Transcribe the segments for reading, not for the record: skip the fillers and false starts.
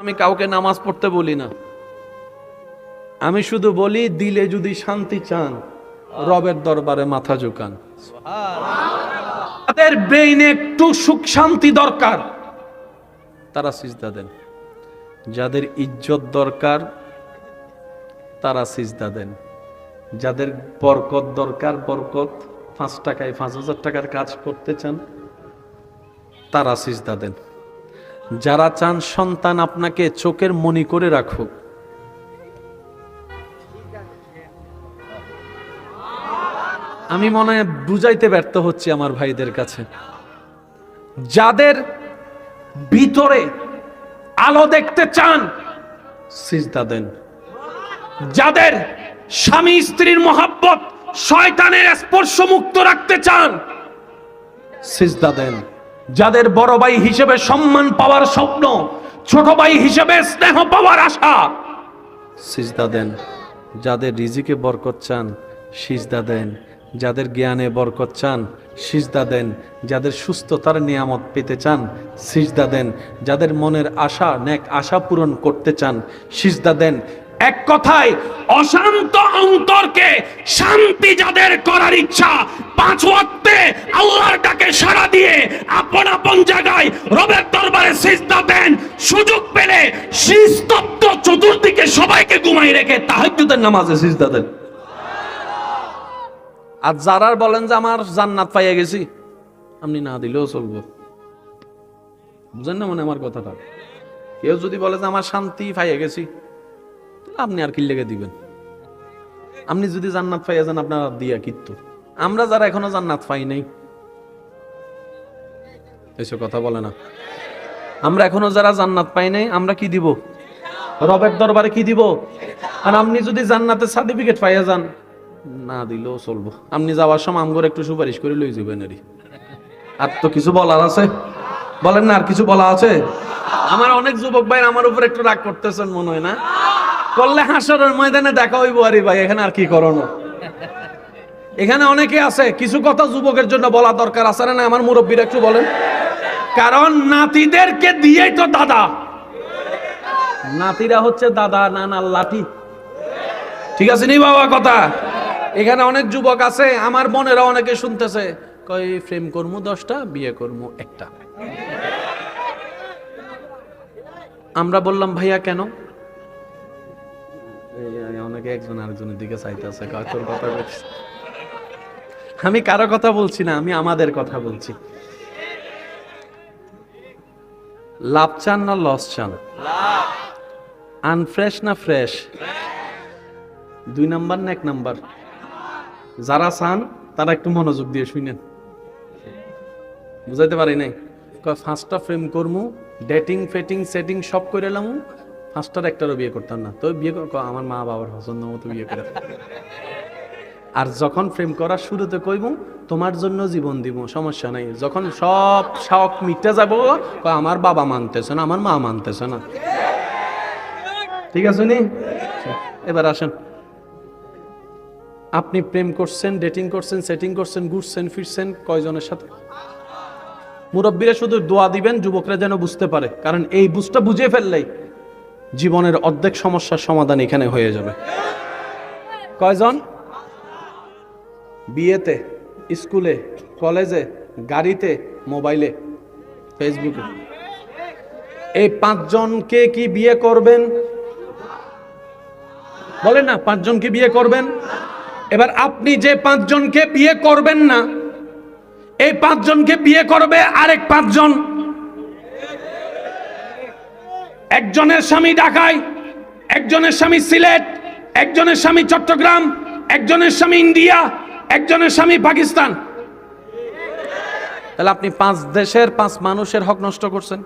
আমি কাউকে নামাজ পড়তে বলি না, আমি শুধু বলি দিলে যদি শান্তি চান রবের দরবারে মাথা ঝুকান। তাদের ব্রেইনে একটু সুখ শান্তি দরকার তারা সিজদা দেন, যাদের ইজ্জত দরকার তারা সিজদা দেন, যাদের বরকত দরকার, বরকত 5 টাকায় 5000 টাকার কাজ করতে চান তারা সিজদা দেন, যারা চান সন্তান আপনাকে চোখের মনি করে রাখুক, আমি মনে হয় বুঝাইতে ব্যর্থ হচ্ছি আমার ভাইদের কাছে, যাদের ভিতরে আলো দেখতে চান সিজদা দেন, যাদের স্বামী স্ত্রীর মহব্বত শয়তানের স্পর্শ মুক্ত রাখতে চান সিজদা দেন, যাদের বড় ভাই হিসেবে সম্মান পাওয়ার স্বপ্ন, ছোট ভাই হিসেবে স্নেহ পাওয়ার আশা সিজদা দেন, যাদের রিজিকে বরকত চান সিজদা দেন, যাদের জ্ঞানে বরকত চান সিজদা দেন, যাদের সুস্থতার নিয়ামত পেতে চান সিজদা দেন, যাদের মনের আশা নেক আশা পূরণ করতে চান সিজদা দেন। এক কথায় অশান্ত অন্তরকে শান্তি যাদের করার ইচ্ছা 5 ওয়াক্তে আল্লাহর ডাকে সাড়া দিয়ে আপন আপন জায়গায় রবের দরবারে সিজদা দেন, সুযোগ পেলে শিস্তত্ব চতুর্দিকে সবাইকে ঘুমাই রেখে তাহাজ্জুদের নামাজে সিজদা দেন। আর যারা বলেন যে আমার জান্নাত পাইয়া গেছি, আপনি না দিলেও চলবো, বুঝেন না মানে আমার কথাটা। কেউ যদি বলে যে আমার শান্তি পাইয়া গেছি, আপনি আর কি লেগে দিবেন? আপনি যদি জান্নাত পাইয়া যান আপনার দিয়া কিত্তু। আমরা যারা এখনো জান্নাত পাই নাই এসব কথা বলে না, আমরা এখনো যারা জান্নাত পাই নাই আমরা কি দিব? রবের দরবারে কি দিব? আর আপনি যদি জান্নাতের সার্টিফিকেট পাইয়া যান, না দিলেও চলবো, আপনি যাওয়ার সময় আমগর একটু সুপারিশ করে লই যাবেন। আর তো কিছু বলার আছে? বলেন না, আর কিছু বলা আছে? আমার অনেক যুবক ভাই আমার উপর একটু রাগ করতেছেন মনে হয়, না করলে হাসরের ময়দানে দেখা হইব। আরে ভাই এখানে আর কি করণীয়? এখানে অনেকে আছে, কিছু কথা যুবকের জন্য বলা দরকার আছে না? আমার মুরব্বীরা একটু বলেন, কারণ নাতিদেরকে দিয়েই তো দাদা, নাতিরা হচ্ছে দাদা নানার লাঠি, ঠিক আছে নি বাবা কথা? এখানে অনেক যুবক আছে, আমার বোনেরা অনেকে শুনতেছে, কই প্রেম করমু 10টা বিয়ে করমু 1টা। আমরা বললাম ভাইয়া কেন? অনেকে একজন আরেকজনের দিকে চাইতেছে, তোর কথা বলছি। আমি কারো কথা বলছি না, আমি আমাদের কথা বলছি। লাভ চান না লস চান? আনফ্রেশ না ফ্রেশ? 2 নাম্বার না 1 নাম্বার? যারা চান তারা একটু মনোযোগ দিয়ে শুনেন, বুঝাইতে পারি নাই। 5টা প্রেম করমু, ডেটিং ফেটিং সেটিং সব করে এলাম, 5টার একটারও বিয়ে করতাম না। তো বিয়ে আমার মা বাবার পছন্দ মতো বিয়ে করে। আর যখন প্রেম করার শুরুতে কইব তোমার জন্য জীবন দিব, সমস্যা নাই। যখন সব শখ মিটে যাব, আমার বাবা মানতেছে না, আমার মা মানতেছে না, ঠিক আছে নি? এবার আসেন, আপনি প্রেম করছেন, ডেটিং করছেন, সেটিং করছেন, ঘুরছেন ফিরছেন কয়জনের সাথে? মুরব্বীরা শুধু দোয়া দিবেন যুবকরা যেন বুঝতে পারে, কারণ এই বুঝটা বুঝে ফেললেই জীবনের অর্ধেক সমস্যার সমাধান এখানে হয়ে যাবে। কয়জন? বিয়েতে, স্কুলে, কলেজে, গাড়িতে, মোবাইলে, ফেসবুকে। এই 5 জনকে কি বিয়ে করবেন? বলেন না, 5 জনকে বিয়ে করবেন? এবার আপনি যে 5 জনকে বিয়ে করবেন না, এই 5 জনকে বিয়ে করবে আরেক 5 জন। একজনের স্বামী ঢাকায়, একজনের স্বামী সিলেট, একজনের স্বামী চট্টগ্রাম, একজনের স্বামী ইন্ডিয়া, একজনের স্বামী পাকিস্তান। তাহলে আপনি 5 দেশের 5 মানুষের হক নষ্ট করছেন।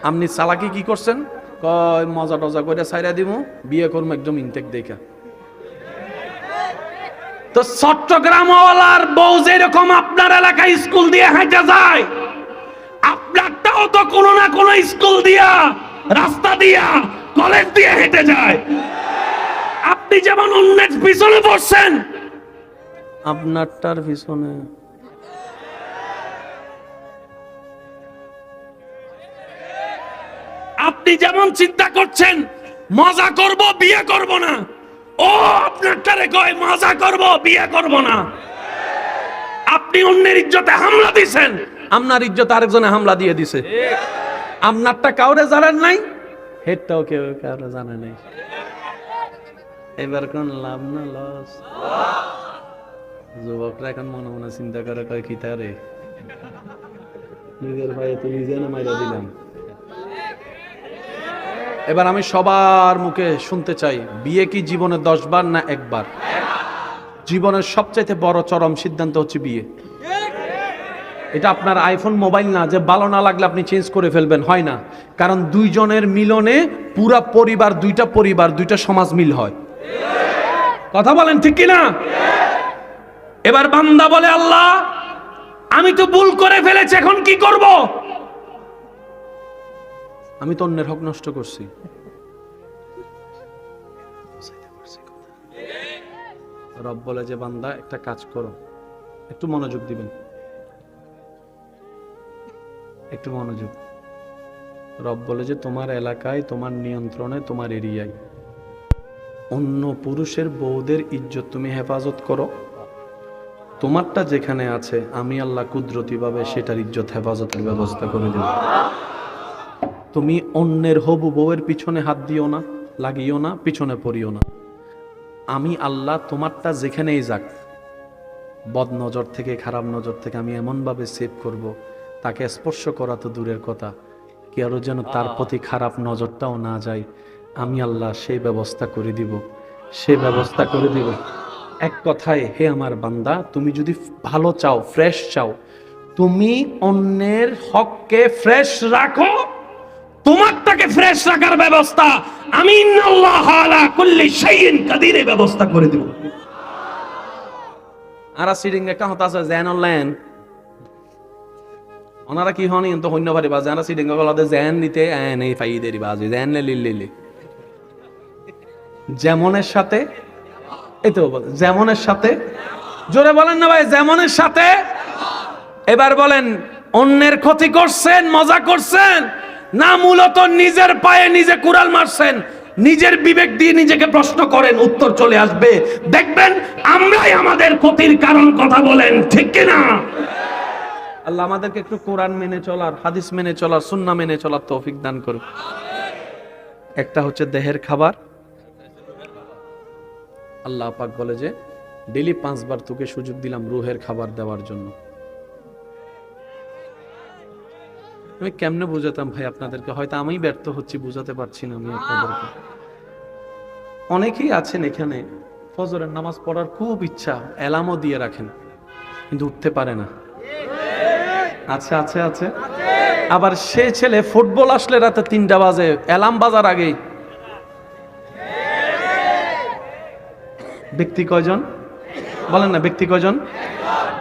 আপনি চালাকি কি করছেন? কয় মজা টজা করে ছাইরা দিব, বিয়ে করবো একদম ইনটেক দেখা। তো চট্টগ্রামওয়ালার বউ যেরকম আপনার এলাকায় স্কুল দিয়ে হাঁটে যায়, আপনারটাও তো কোনো না কোনো স্কুল দিয়া, রাস্তা দিয়া, কলেজ দিয়ে হেঁটে যায়। আপনি যেমন অন্যের পিছনে পড়ছেন, আপনারটার পিছনে আপনি যেমন চিন্তা করছেন মজা করব বিয়ে করব না, ও আপনারটারে কয় মজা করব বিয়ে করব না। আপনি অন্যের ইজ্জতে হামলা দিছেন, আপনার ইজ্জতে আরেকজনে হামলা দিয়ে দিছে। আপনারটা কাউরে জানেন নাই, হেডটাও কেউ কাউরে জানে নাই। এবার কোন লাভ না লস? যুবকরা এখন মনে মনে চিন্তা করে কয় কি তারে নিজের ভাই তো নিজে না মাইরা দিলাম। এবার আমি সবার মুখে শুনতে চাই, বিয়ে কি জীবনে 10 বার না একবার? জীবনের সবচাইতে বড় চরম সিদ্ধান্ত হচ্ছে বিয়ে। এটা আপনার আইফোন মোবাইল না যে ভালো না লাগলে আপনি চেঞ্জ করে ফেলবেন, হয় না। কারণ দুইজনের মিলনে পুরা পরিবার, দুইটা সমাজ মিল হয়। কথা বলেন ঠিক কিনা? এবার বান্দা বলে, আল্লাহ আমি তো ভুল করে ফেলেছি, এখন কি করব? আমি তো অন্যের হক নষ্ট করছি। রব বলে যে বান্দা একটা কাজ করো, একটু মনোযোগ দিবেন, একটু মনোযোগ। রব বলে যে তোমার এলাকায়, তোমার নিয়ন্ত্রণে, তোমার এরিয়ায় অন্য পুরুষের বউদের ইজ্জত তুমি হেফাজত করো। তোমারটা যেখানে আছে আমি আল্লাহ কুদরতিভাবে সেটার ইজ্জত হেফাজতের ব্যবস্থা করে দেব। তুমি অন্যের হবু বউয়ের পিছনে হাত দিও না, লাগিও না, পিছনে পড়িও না। আমি আল্লাহ তোমারটা যেখানেই যাক, বদ নজর থেকে, খারাপ নজর থেকে আমি এমনভাবে সেভ করব, তাকে স্পর্শ করা তো দূরের কথা, কেউ যেন তার প্রতি খারাপ নজরটাও না যায়। আমি আল্লাহ সেই ব্যবস্থা করে দিব, সেই ব্যবস্থা করে দিব। এক কথায়, হে আমার বান্দা, তুমি যদি ভালো চাও, ফ্রেশ চাও, তুমি অন্যের হককে ফ্রেশ রাখো, তোমারটাকে ফ্রেশ রাখার ব্যবস্থা আমি ইন্নাল্লাহ আলা কুল্লি শাইইন কাদিরের ব্যবস্থা করে দেব। আরা সিডিং এ কাহতা আছে জেন অনলাইন, ওনারা কি হনি তো হন্য ভারি বাজে, আরা সিডিং গলাতে জেন নিতে এই ফাইদেরি বাজে জেন লিলি যেমনের সাথে, এই তো যেমনের সাথে, জোরে বলেন না ভাই, যেমনের সাথে। এবার বলেন, অন্যের ক্ষতি করছেন, মজা করছেন না মূলত নিজের পায়ে নিজে কুড়াল মারছেন? নিজের বিবেক দিয়ে নিজেকে প্রশ্ন করেন, উত্তর চলে আসবে। দেখবেন আমরাই আমাদের ক্ষতির কারণ। কথা বলেন ঠিক কিনা? আল্লাহ আমাদেরকে একটু কোরআন মেনে চলার, হাদিস মেনে চলার, সুন্নাহ মেনে চলার তৌফিক দান করুন। একটা হচ্ছে দেহের খাবার। আল্লাহ পাক বলে যে ডেইলি 5 বার তোকে সুযোগ দিলাম রুহের খাবার দেওয়ার জন্য। আমি কেমনে বুঝাতাম ভাই আপনাদেরকে, হয়তো আমি ব্যর্থ হচ্ছি, বুঝাতে পারছি না আমি আপনাদেরকে। অনেকেই আছেন এখানে ফজরের নামাজ পড়ার খুব ইচ্ছা, অ্যালার্মও দিয়ে রাখেন, কিন্তু উঠতে পারে না। আছে আছে আছে। আবার সে ছেলে ফুটবল আসলে রাতে 3টা বাজে, অ্যালার্ম বাজার আগেই। ব্যক্তি কয়জন বলেন না, ব্যক্তি কয়জন?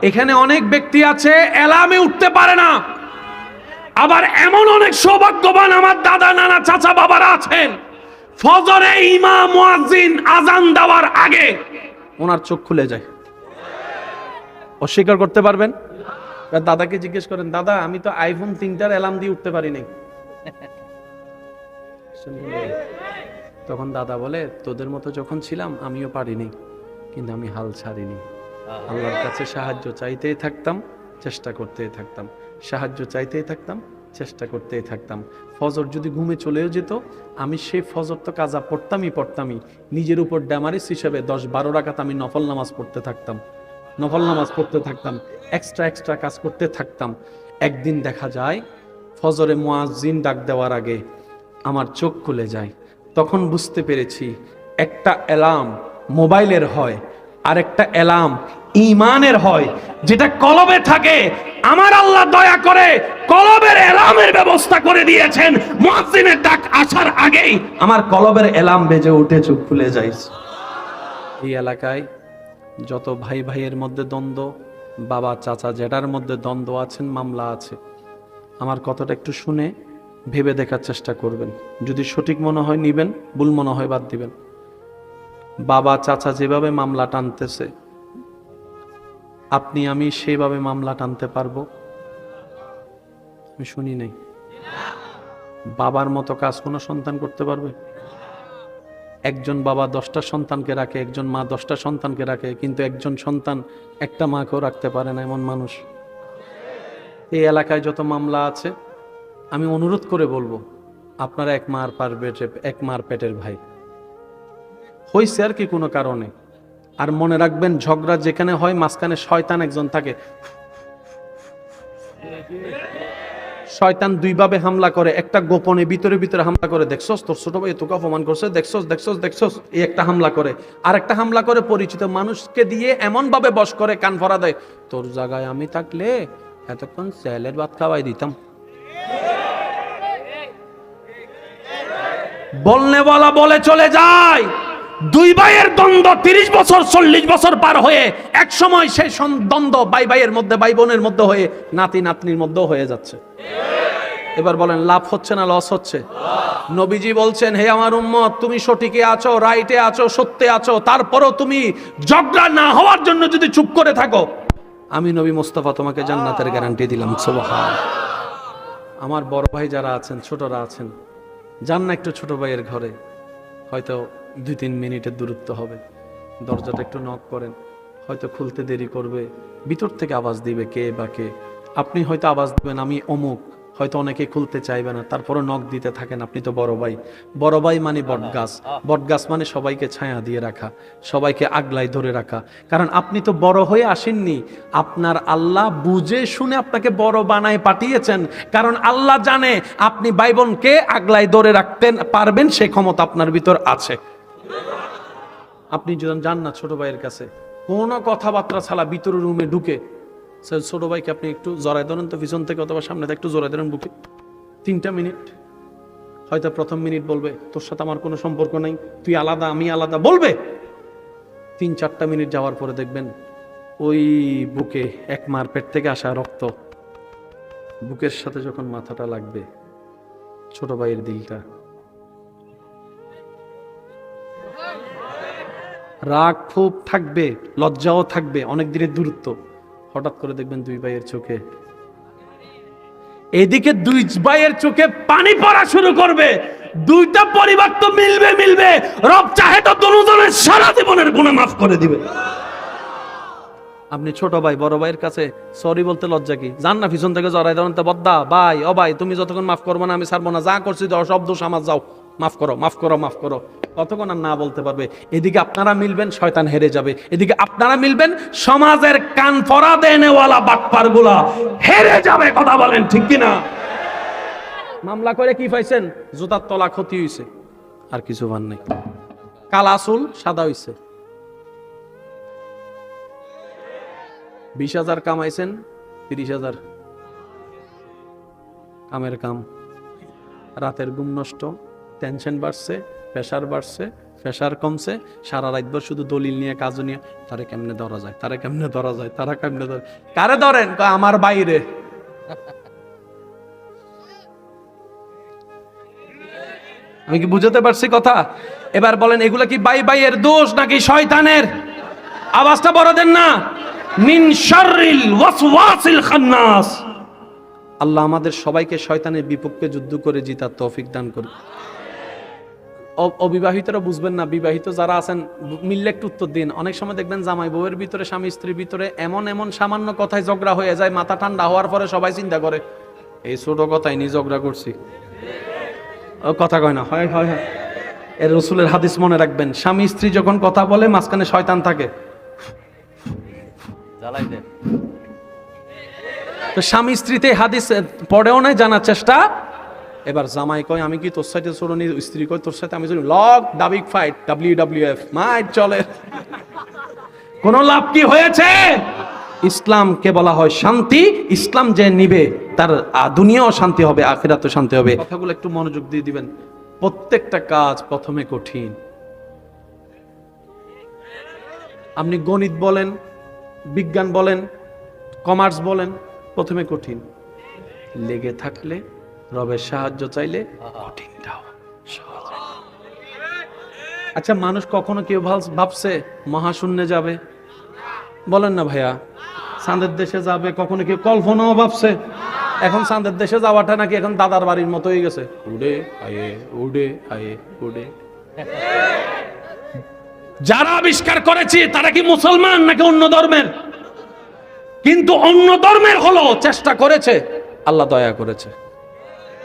এখানে অনেক ব্যক্তি আছে অ্যালার্মে উঠতে পারে না। আবার এমন অনেক সৌভাগ্যবান আমার দাদা, নানা, চাচা, বাবারা আছেন, ফজরে ইমাম মুয়াজ্জিন আজান দেওয়ার আগে ওনার চোখ খুলে যায়। অস্বীকার করতে পারবেন? দাদাকে জিজ্ঞেস করেন, দাদা আমি তো আইফোন 3টার অ্যালার্ম দিয়ে উঠতে পারি নাই। তখন দাদা বলে, তোদের মতো যখন ছিলাম আমিও পারিনি, কিন্তু আমি হাল ছাড়িনি। আল্লাহর কাছে সাহায্য চাইতেই থাকতাম, চেষ্টা করতেই থাকতাম, সাহায্য চাইতেই থাকতাম, চেষ্টা করতেই থাকতাম। ফজর যদি ঘুমে চলেও যেত, আমি সেই ফজর তো কাজা পড়তামই, নিজের উপর ড্যামারিস হিসেবে 10-12 রাকাত আমি নফল নামাজ পড়তে থাকতাম, এক্সট্রা কাজ করতে থাকতাম। একদিন দেখা যায় ফজরে মুয়াজ্জিন ডাক দেওয়ার আগে আমার চোখ খুলে যায়। তখন বুঝতে পেরেছি একটা অ্যালার্ম মোবাইলের হয়, আর একটা অ্যালার্ম ঈমানের হয়, যেটা কলবে থাকে। আমার আল্লাহ দয়া করে কলবের অ্যালার্মের ব্যবস্থা করে দিয়েছেন। মুয়াজ্জিনের ডাক আসার আগেই আমার কলবের অ্যালার্ম বেজে উঠে চোখ খুলে যায়। এই এলাকায় যত ভাই ভাইয়ের মধ্যে দ্বন্দ্ব, বাবা চাচা জেঠার মধ্যে দ্বন্দ্ব আছেন, মামলা আছে, আমার কথাটা একটু শুনে ভেবে দেখার চেষ্টা করবেন। যদি সঠিক মনে হয় নিবেন, ভুল মনে হয় বাদ দিবেন। বাবা চাচা যেভাবে মামলা টানতেছে, আপনি আমি সেভাবে মামলা টানতে পারবো? আমি শুনি নাই। বাবার মতো কাজ কোনো সন্তান করতে পারবে? একজন বাবা 10টা সন্তানকে রাখে, একজন মা 10টা সন্তানকে রাখে, কিন্তু একজন সন্তান একটা মাকেও রাখতে পারে না, এমন মানুষ। এই এলাকায় যত মামলা আছে, আমি অনুরোধ করে বলবো, আপনারা এক মার পেটের ভাই হইছে আর কি কোনো কারণে। আর মনে রাখবেন, ঝগড়া যেখানে হয় মাঝখানে শয়তান একজন থাকে। শয়তান দুইভাবে হামলা করে, একটা গোপনে ভিতরে ভিতরে হামলা করে, দেখছস তোর ছোট ভাই তোকে অপমান করছে, দেখছস দেখছস দেখছস, এই একটা হামলা করে। আর একটা হামলা করে পরিচিত মানুষকে দিয়ে এমন ভাবে বশ করে, কান ভরা দেয়, তোর জায়গায় আমি থাকলে এতক্ষণ স্যালের ভাত খাওয়াই দিতাম। বলনেওয়ালা বলে চলে যায়। দুই ভাইয়ের দ্বন্দ্ব 30 বছর 40 বছর পার হয়ে এক সময় সেই দ্বন্দ্ব ভাই ভাইয়ের মধ্যে, ভাই বোনের মধ্যে হয়ে নাতি নাতনির মধ্যেও হয়ে যাচ্ছে। এবার বলেন লাভ হচ্ছে না লস হচ্ছে? নবীজি বলছেন, হে আমার উম্মত, তুমি সঠিকে আছো, রাইটে আছো, সত্যে আছো, তারপরও তুমি ঝগড়া না হওয়ার জন্য যদি চুপ করে থাকো, আমি নবী মুস্তাফা তোমাকে জান্নাতের গ্যারান্টি দিলাম। সুবহান। আমার বড় ভাই যারা আছেন, ছোটরা আছেন, যান না একটু ছোট ভাইয়ের ঘরে, হয়তো 2-3 মিনিটের দূরত্ব হবে, দরজাটা একটু নক করেন, হয়তো খুলতে দেরি করবে, ভিতর থেকে আওয়াজ দিবে কে বা কে। আপনি হয়তো আওয়াজ দিবেন আমি অমুক, হয়তো অনেকে খুলতে চাইবে না, তারপরও নক দিতে থাকেন। আপনি তো বড় ভাই। বড় ভাই মানে বটগাছ, বটগাছ মানে সবাইকে ছায়া দিয়ে রাখা, সবাইকে আগলায় ধরে রাখা। কারণ আপনি তো বড় হয়ে আসেননি, আপনার আল্লাহ বুঝে শুনে আপনাকে বড় বানায় পাঠিয়েছেন। কারণ আল্লাহ জানে আপনি ভাই বোনকে আগলায় ধরে রাখতে পারবেন, সে ক্ষমতা আপনার ভিতর আছে। আপনি যখন যান না ছোট ভাইয়ের কাছে, কোনো কথাবার্তা ছাড়া ভিতরের রুমে ঢুকে ছোট ভাইকে আপনি একটু জড়াই ধরেন তো, পিছন থেকে অথবা সামনে থেকে একটু জড়াই ধরেন বুকে, 3টা মিনিট। হয়তো প্রথম মিনিট বলবে তোর সাথে আমার কোনো সম্পর্ক নাই, তুই আলাদা আমি আলাদা বলবে। 3-4টা মিনিট যাওয়ার পরে দেখবেন ওই বুকে এক মার পেট থেকে আসা রক্ত বুকের সাথে যখন মাথাটা লাগবে, ছোট ভাইয়ের দিলটা, রাগ খুব থাকবে, লজ্জাও থাকবে, অনেক দিনের দূরত্ব, হঠাৎ করে দেখবেন দুই ভাইয়ের চোখে, এদিকে দুই ভাইয়ের চোখে পানি পড়া শুরু করবে। দুইটা পরিবার তো মিলবে, রব চাহে তো দুজনের সারা জীবনের গুনাহ মাফ করে দিবে। আপনি ছোট ভাই বড় ভাইয়ের কাছে সরি বলতে লজ্জা কি? জান না পিছন থেকে জড়াই ধরেন, তো বদ্দা ভাই ও ভাই তুমি যতক্ষণ মাফ করবো না আমি ছাড়বো না, যা করছি সব দোষ আমার, যাও মাফ করো মাফ করো মাফ করো, কতক্ষণ আর না বলতে পারবে? এদিকে আপনারা মিলবেন, শয়তান হেরে যাবে, এদিকে আপনারা মিলবেন, সমাজের কান পরা দেনেওয়ালা বাটপার গুলা হেরে যাবে। কথা বলেন ঠিক কিনা? মামলা করে কি পাইছেন? জুতার তলা ক্ষতি হইছে, আর কিছু ভান নাই। কালা চুল সাদা হইছে। 20,000 কামাইছেন, 30,000 কামের কাম, রাতের ঘুম নষ্ট, টেনশন বাড়ছে, প্রেশার বাড়ছে, প্রেশার কমছে, সারা রাতভর শুধু দলিল নিয়ে কাজ নিয়ে, তারে কেমনে ধরা যায়, তারা কেমনে ধরা যায়, তারা কেমনে ধরে, কারে ধরেন? আমার বাইরে। আমি কি বুঝাতে পারছি কথা? এবার বলেন এগুলা কি ভাইয়ের দোষ নাকি শয়তানের? আওয়াজটা বড় দেন না। মিন শাররিল ওয়াসওয়াসিল খান্নাস। আল্লাহ আমাদের সবাইকে শয়তানের বিপক্ষে যুদ্ধ করে জিতার তৌফিক দান করুন। অবিবাহিতরা বুঝবেন না, বিবাহিত যারা আছেন মিললে একটু উত্তর দিন। অনেক সময় দেখবেন জামাই বউয়ের ভিতরে, স্বামী স্ত্রীর ভিতরে এমন সামান্য কথায় ঝগড়া হয়ে যায়, মাথা ঠান্ডা হওয়ার পরে সবাই চিন্তা করে এই ছোট কথাই নিয়ে ঝগড়া করছি। কথা কয় না, হয় হয় হয়। এর রাসূলের হাদিস মনে রাখবেন, স্বামী স্ত্রী যখন কথা বলে মাঝখানে শয়তান থাকে। তো স্বামী স্ত্রীতে হাদিস পড়েও নাই, জানার চেষ্টা। এবার জামাই কয় আমি কি তোর সাথে ছোট নি, স্ত্রী কয় তোর সাথে আমি চলি, লক দাবিক ফাইট, WWF মাইট চলে। কোন লাভ কি হয়েছে? ইসলামকে বলা হয় শান্তি। ইসলাম যে নিবে তার দুনিয়াও শান্তি হবে, আখিরাতেও শান্তি হবে। কথাগুলো একটু মনোযোগ দিয়ে দিবেন। প্রত্যেকটা কাজ প্রথমে কঠিন। আপনি গণিত বলেন, বিজ্ঞান বলেন, কমার্স বলেন, প্রথমে কঠিন। লেগে থাকলে, রবের সাহায্য চাইলে কঠিনটাও সহজ। আচ্ছা, মানুষ কখনো কেউ ভাবছে মহাশূন্যে যাবে? বলেন না ভাইয়া। চাঁদের দেশে যাবে কখনো কেউ কল্পনাও ভাবছে? এখন চাঁদের দেশে যাওয়াটা নাকি এখন দাদার বাড়ির মতো হয়ে গেছে, উড়ে আয়ে উড়ে আয়ে উড়ে। যারা আবিষ্কার করেছে তারা কি মুসলমান নাকি অন্য ধর্মের? কিন্তু অন্য ধর্মের হলো চেষ্টা করেছে, আল্লাহ দয়া করেছে।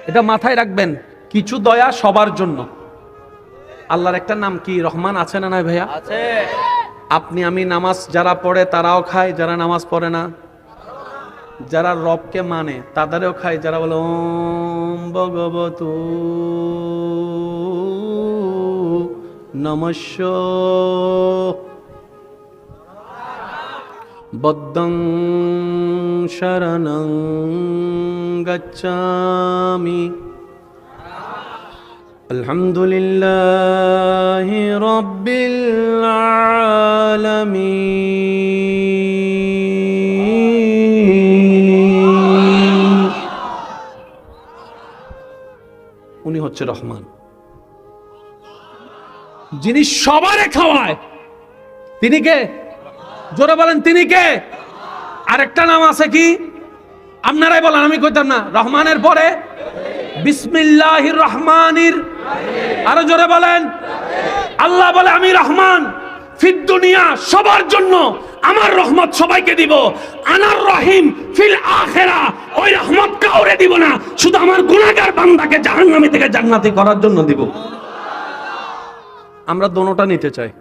এটা মাথায় রাখবেন, কিছু দয়া সবার জন্য। আল্লাহর একটা নাম কি? রহমান আছে না নাই ভাইয়া? আছে। আপনি আমি নামাজ যারা পড়ে তারাও খায়, যারা নামাজ পড়ে না, যারা রবকে মানে তাদেরও খায়, যারা বলে ওম ভগবতু নমস্য বদ্ধং শরণং গচ্ছামি আলহামদুলিল্লাহি রাব্বিল আলামিন। উনি হচ্ছে রহমান, যিনি সবারে খাওয়ায়। তিনি কে? জোরে বলেন, তিনি কে? আরেকটা নাম আছে কি? আপনারাই বলেন, আমি কইতাম না। রহমানের পরে বিসমিল্লাহির রহমানির, আরো জোরে বলেন। আল্লাহ বলে আমি রহমান, ফিদ দুনিয়া সবার জন্য আমার রহমত সবাইকে দিব। আনার রহিম ফিল আখিরা, ওই রহমত কাউরে দিব না, শুধু আমার গুনাহগার বান্দাকে জাহান্নামী থেকে জান্নাতি করার জন্য দিব। আমরা দোনোটা নিতে চাই,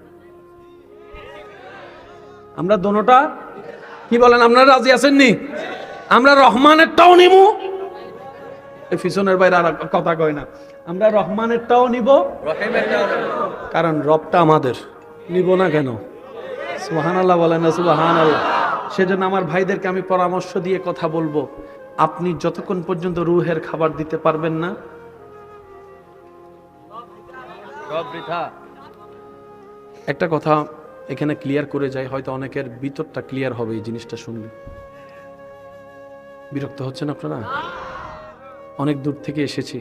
আমরা দোনোটা। কি বলেন, আপনারা রাজি আছেন নি? আমরা রহমানেরটাও নিবো, এই পিছনের বাইরে আর কথা কয় না, আমরা রহমানেরটাও নিব, কারণ রবটা আমাদের। নিব না কেন? সুবহানাল্লাহ বলেন না সুবহানাল্লাহ। সেজন্য আমার ভাইদেরকে আমি পরামর্শ দিয়ে কথা বলবো, আপনি যতক্ষণ পর্যন্ত রুহের খাবার দিতে পারবেন না, একটা কথা এখানে ক্লিয়ার করে যায়, হয়তো অনেকের ভিতরটা ক্লিয়ার হবে এই জিনিসটা শুনলে। বিরক্ত হচ্ছেন আপনারা? অনেক দূর থেকে এসেছি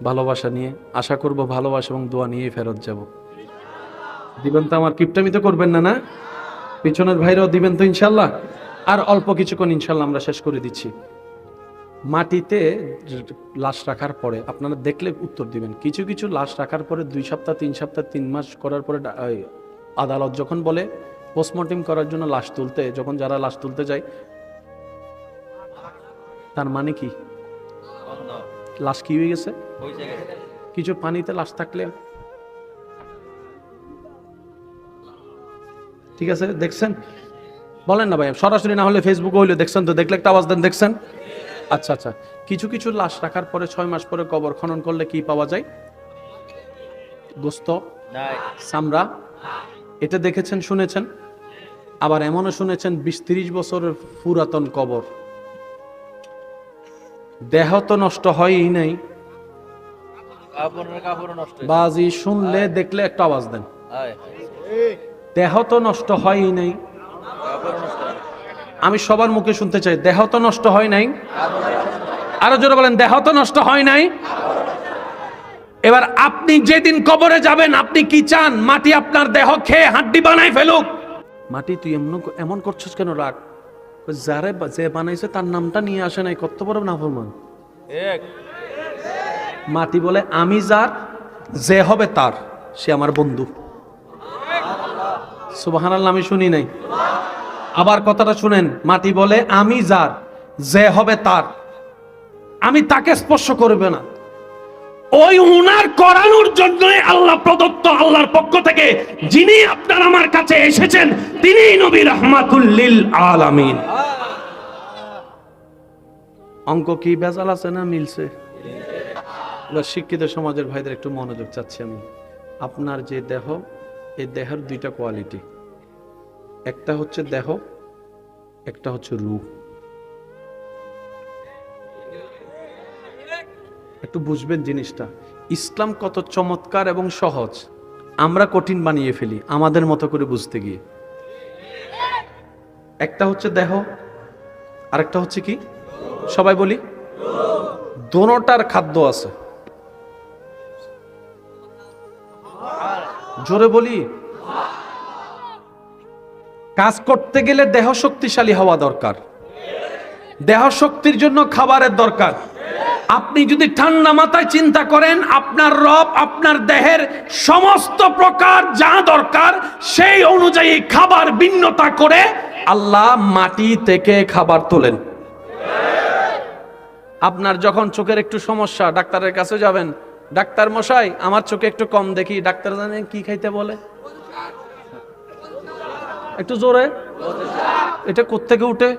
ভালোবাসা নিয়ে, আশা করব ভালোবাসা এবং দোয়া নিয়ে ফেরত যাব। দিবেন তো? আমার কিপটামি তো করবেন না? না, পিছনের ভাইরাও দিবেন তো ইনশাল্লাহ? আর অল্প কিছুক্ষণ ইনশাল্লাহ আমরা শেষ করে দিচ্ছি। মাটিতে লাশ রাখার পরে আপনারা দেখলে উত্তর দিবেন। কিছু কিছু লাশ রাখার পরে 2 সপ্তাহ 3 সপ্তাহ 3 মাস করার পরে আদালত যখন বলে পোস্টমর্টেম করার জন্য লাশ তুলতে, যখন যারা লাশ তুলতে যায়, তার মানে কি লাশ কি হয়ে গেছে? কিছু পানিতে লাশ থাকলে, ঠিক আছে, দেখছেন? বলেন না ভাই, সরাসরি না হলে ফেসবুকে হইলে দেখছেন তো, দেখলে একটা আওয়াজ দেন, দেখছেন? আচ্ছা আচ্ছা, কিছু কিছু লাশ রাখার পরে 6 মাস পরে কবর খনন করলে কি পাওয়া যায়? গোস্ত, চামড়া। এটা দেখেছেন, শুনেছেন? আবার এমনও শুনেছেন 20-30 বছরের পুরাতন কবর, দেহ তো নষ্ট হয়ই নাই, বাজি শুনলে দেখলে একটা আওয়াজ দেন। দেহ তো নষ্ট হয়ই নাই, আমি সবার মুখে শুনতে চাই, দেহ তো নষ্ট হয় নাই। আরো জোরে বলেন, দেহ তো নষ্ট হয় নাই। এবার আপনি যেদিন কবরে যাবেন, আপনি কি চান? মাটি আপনার দেহ খেয়ে হাড্ডি বানাই ফেলুক? মাটি তুই এমন করছিস কেন? রাখ, যারে যে বানাইছে তার নামটা নিয়ে আসে নাই, কত বড় নাফরমান। মাটি বলে আমি যার, যে হবে তার, সে আমার বন্ধু। সুবহানাল্লাহ, আমি শুনি নাই, আবার কথাটা শুনেন। মাটি বলে আমি যার, যে হবে তার, আমি তাকে স্পর্শ করবে না। ওই উনার করানোর জন্য আল্লাহ প্রদত্ত, আল্লাহর পক্ষ থেকে যিনি আপনার আমার কাছে এসেছেন, তিনি নবী রাহমাতুল লিল আলামিন। অঙ্ক কি ভেজাল আছে না মিলছে? এবার শিক্ষিত সমাজের ভাইদের একটু মনোযোগ চাচ্ছি আমি। আপনার যে দেহ, এই দেহের 2টা কোয়ালিটি, একটা হচ্ছে দেহ, একটা হচ্ছে রূহ। একটু বুঝবেন জিনিসটা। ইসলাম কত চমৎকার এবং সহজ, আমরা কঠিন বানিয়ে ফেলি আমাদের মতো করে বুঝতে গিয়ে। একটা হচ্ছে দেহ, আরেকটা হচ্ছে কি? সবাই বলি, দোনোটার খাদ্য আছে। জোরে বলি, কাজ করতে গেলে দেহ শক্তিশালী হওয়া দরকার। দেহ শক্তির জন্য খাবারের দরকার। আপনি যদি ঠান্ডা মাথায় চিন্তা করেন, আপনার রব আপনার দেহের সমস্ত প্রকার যা দরকার সেই অনুযায়ী খাবার ভিন্নতা করে আল্লাহ মাটি থেকে খাবার তোলেন। আপনার যখন চোখের একটু সমস্যা, ডাক্তারের কাছে যাবেন, ডাক্তার মশাই আমার চোখে একটু কম দেখি, ডাক্তার জানেন কি খাইতে বলে? একটু জোরে, এটা কোত্থেকে উঠে?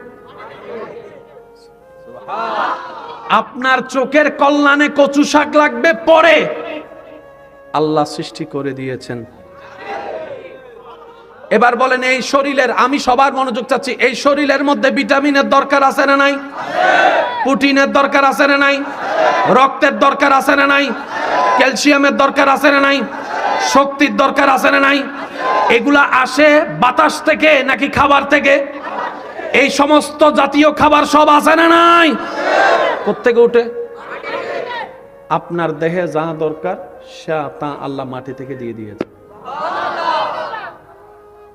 আপনার চোখের কল্যাণে কচু শাক লাগবে পরে, আল্লাহ সৃষ্টি করে দিয়েছেন। এবার বলেন এই শরীরের, আমি সবার মনোযোগ চাচ্ছি, এই শরীরের মধ্যে ভিটামিনের দরকার আছে না নাই? প্রোটিনের দরকার আছে না নাই? রক্তের দরকার আছে না নাই? ক্যালসিয়ামের দরকার আছে না নাই? শক্তির দরকার আছে না নাই? এগুলা আসে বাতাস থেকে নাকি খাবার থেকে? এই সমস্ত জাতীয় খাবার সব আছে না নাই? কোত্থেকে উঠে? আপনার দেহে যা দরকার তা আল্লাহ মাটি থেকে দিয়ে দিয়েছে।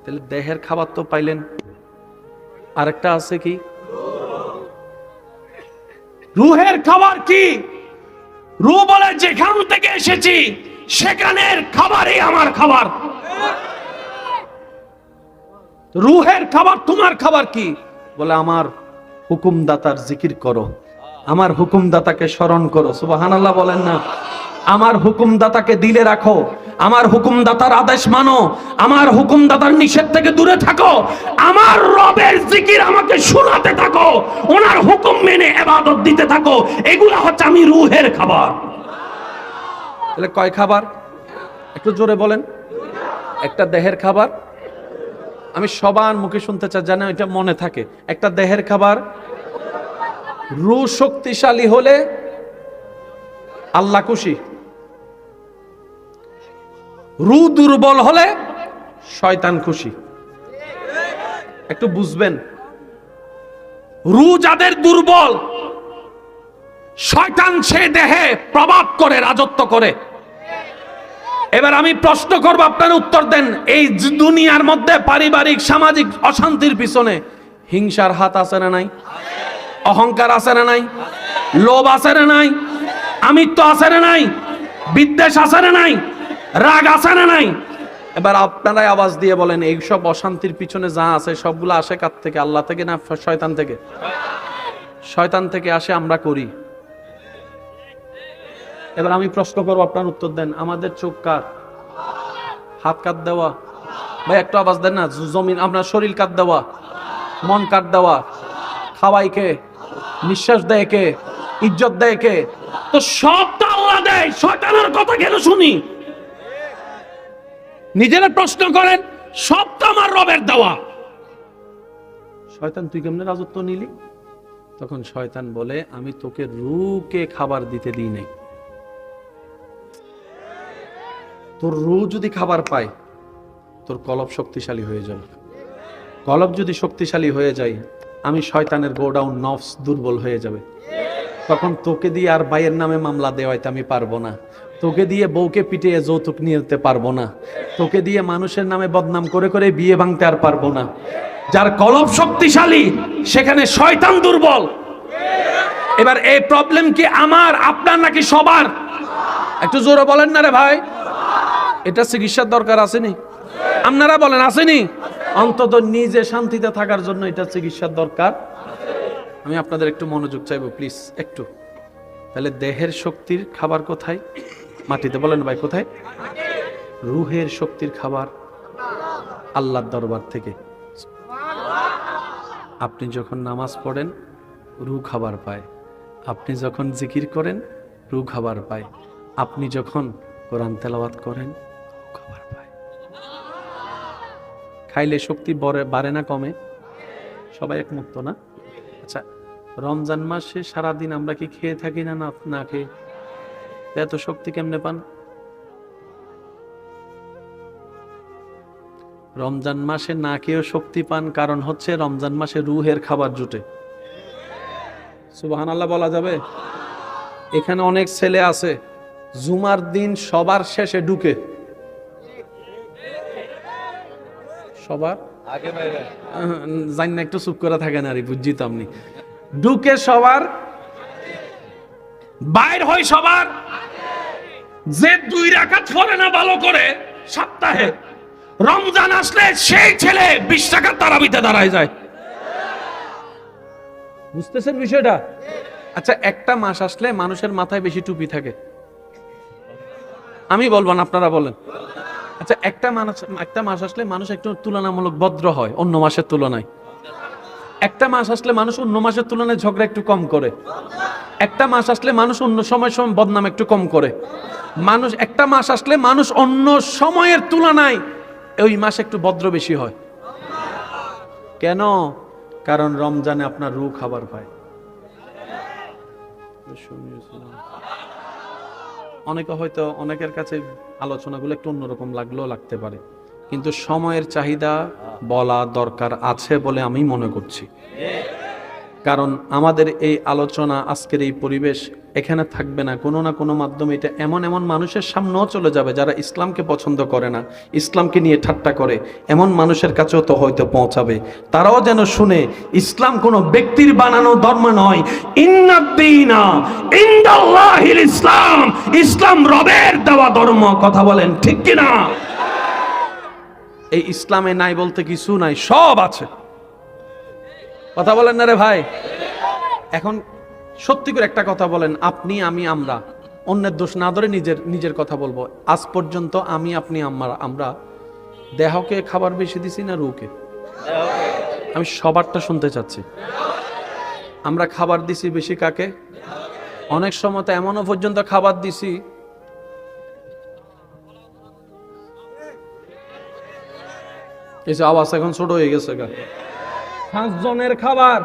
তাহলে দেহের খাবার তো পাইলেন, আরেকটা আছে কি? রুহের খাবার কি? রূহ বলে যেখান থেকে এসেছি সেখানের খাবারই আমার খাবার। রুহের খাবার তোমার খাবার কি? বলে আমার হুকুমদাতার জিকির করো, আমার হুকুমদাতাকে স্মরণ করো। সুবহানাল্লাহ বলেন না? আমার হুকুমদাতাকে দিলে রাখো, আমার হুকুমদাতার আদেশ মানো, আমার হুকুমদাতার নিষেধ থেকে দূরে থাকো, আমার রবের জিকির আমাকে শোনাতে থাকো, ওনার হুকুম মেনে ইবাদত দিতে থাকো। এগুলা হচ্ছে আমি রুহের খাবার। তাহলে কয় খাবার? একটু জোরে বলেন। একটা দেহের খাবার, আমি সবার মুখে শুনতে চাই যেন এটা মনে থাকে। একটা দেহের খাবার, রূহ শক্তিশালী হলে আল্লাহ খুশি, রূহ দুর্বল হলে শয়তান খুশি। একটু বুঝবেন, রূহ যাদের দুর্বল, শয়তান সে দেহে প্রভাব করে, রাজত্ব করে। এবার আমি প্রশ্ন করব, আপনারা উত্তর দেন। এই দুনিয়ার মধ্যে পারিবারিক সামাজিক অশান্তির পিছনে হিংসার হাত আছে না নাই? অহংকার আছে না নাই? লোভ আছে না নাই? আমিত্ব আছে না নাই? বিদ্বেষ আছে না নাই? রাগ আছে না নাই? এবার আপনারাই আওয়াজ দিয়ে বলেন, এই সব অশান্তির পিছনে যা আছে সবগুলো আসে কার থেকে? আল্লাহ থেকে না শয়তান থেকে? শয়তান থেকে আসে, আমরা করি। এবার আমি প্রশ্ন করবো, আপনার উত্তর দেন। আমাদের চোখ কার? হাত কাট দেওয়া? ভাই একটু আওয়াজ দেন না। জমিন, আপনার শরীর কাট দেওয়া, মন কাট দেওয়া, খাওয়াই কে? নিঃশ্বাস দেয় কে? ইজ্জত দেয় কে? তো সব তো আল্লাহ দেয়, শয়তানের কথা কেন শুনি? নিজেরা প্রশ্ন করেন, সব তো আমার রবের দেওয়া। শয়তান তুই কেমনে রাজত্ব নিলি? তখন শয়তান বলে, আমি তোকে রূহকে খাবার দিতে দিই নাই। তোর রূহ যদি খাবার পায়, তোর কলব শক্তিশালী হয়ে যাবে। কলব যদি শক্তিশালী হয়ে যায়, আমি শয়তানের গোডাউন নফস দুর্বল হয়ে যাবে। তখন তোকে দিয়ে আর ভাইয়ের নামে মামলা দেওয়াইতে আমি পারবো না, তোকে দিয়ে বউকে পিটিয়ে যৌতুক নিতে পারবো না, তোকে দিয়ে মানুষের নামে বদনাম করে করে বিয়ে ভাঙতে আর পারবো না। যার কলব শক্তিশালী সেখানে শয়তান দুর্বল। এবার এই প্রবলেম কি আমার, আপনার নাকি সবার? একটু জোরে বলেন না রে ভাই। এটা চিকিৎসার দরকার আসেনি? আপনারা বলেন আসেনি? অন্তত নিজে শান্তিতে থাকার জন্য এটা চিকিৎসার দরকার। আমি আপনাদের একটু মনোযোগ চাইবো প্লিজ, একটু। তাহলে দেহের শক্তির খাবার কোথায়? মাটিতে। বলেন ভাই কোথায়? রুহের শক্তির খাবার আল্লাহর দরবার থেকে। আপনি যখন নামাজ পড়েন রূহ খাবার পায়, আপনি যখন জিকির করেন রূহ খাবার পায়, আপনি যখন কোরআন তেলাওয়াত করেন খাবার পায়। খাইলে শক্তি বাড়ে না কমে? সবাই একমত না? আচ্ছা, রমজান মাসে সারাদিন আমরা কি খেয়ে থাকি না না খেয়ে? এত শক্তি কেমনে পান? রমজান মাসে না খেয়েও শক্তি পান, কারণ হচ্ছে রমজান মাসে রুহের খাবার জুটে। সুবহানাল্লাহ বলা যাবে? এখানে অনেক ছেলে আছে জুমার দিন সবার শেষে ঢুকে, সবার আগে জানি না, একটু চুপ করে থাকেন আর বুঝছি তো আপনি। ঢুকে সবার, বাইর হয় সবার। যে 2 রাকাত পড়ে না ভালো করে সপ্তাহে, রমজান আসলে সেই ছেলে 20 টাকার তারাবিতে দাঁড়ায় যায়। বুঝতেছেন বিষয়টা? আচ্ছা, একটা মাস আসলে মানুষের মাথায় বেশি টুপি থাকে, আমি বলবো না, আপনারা বলেন। আচ্ছা, একটা মাস আসলে মানুষ একটু তুলনামূলক ভদ্র হয় অন্য মাসের তুলনায়। একটা মাস আসলে মানুষ অন্য মাসের তুলনায় ঝগড়া একটু কম করে। একটা মাস আসলে মানুষ অন্য সময় বদনাম একটু কম করে। একটা মাস আসলে মানুষ অন্য সময়ের তুলনায় ওই মাসে একটু ভদ্র বেশি হয়। কেন? কারণ রমজানে আপনার রূহ খাবার পায়। অনেকে হয়তো, অনেকের কাছে আলোচনাগুলো একটু অন্যরকম লাগলেও লাগতে পারে, কিন্তু সময়ের চাহিদা বলা দরকার আছে বলে আমি মনে করছি। কারণ আমাদের এই আলোচনা, আজকের এই পরিবেশ এখানে থাকবে না, কোনো না কোনো মাধ্যমে এটা এমন এমন মানুষের সামনেও চলে যাবে যারা ইসলামকে পছন্দ করে না, ইসলামকে নিয়ে ঠাট্টা করে, এমন মানুষের কাছেও তো হয়তো পৌঁছাবে। তারাও যেন শুনে ইসলাম কোনো ব্যক্তির বানানো ধর্ম নয়। ইন্নাদ-দীনা ইনদাল্লাহিল ইসলাম, ইসলাম রবের দেওয়া ধর্ম। কথা বলেন ঠিক কিনা? এই ইসলামে নাই বলতে কিছু নাই, সব আছে। কথা বলেন না রে ভাই? এখন সত্যি করে একটা কথা বলেন, আপনি, আমি, আমরা অন্যের দোষ না ধরে নিজের কথা বলবো। আজ পর্যন্ত আমি, আপনি, আমরা দেহকে খাবার বেশি দিছি না রুহকে? আমি সবারটা শুনতে চাচ্ছি। আমরা খাবার দিছি বেশি কাকে? অনেক সময় তো এমনও পর্যন্ত খাবার দিছি এই যে আওয়াজ এখন ছোট হয়ে গেছে, 5 জনের খাবার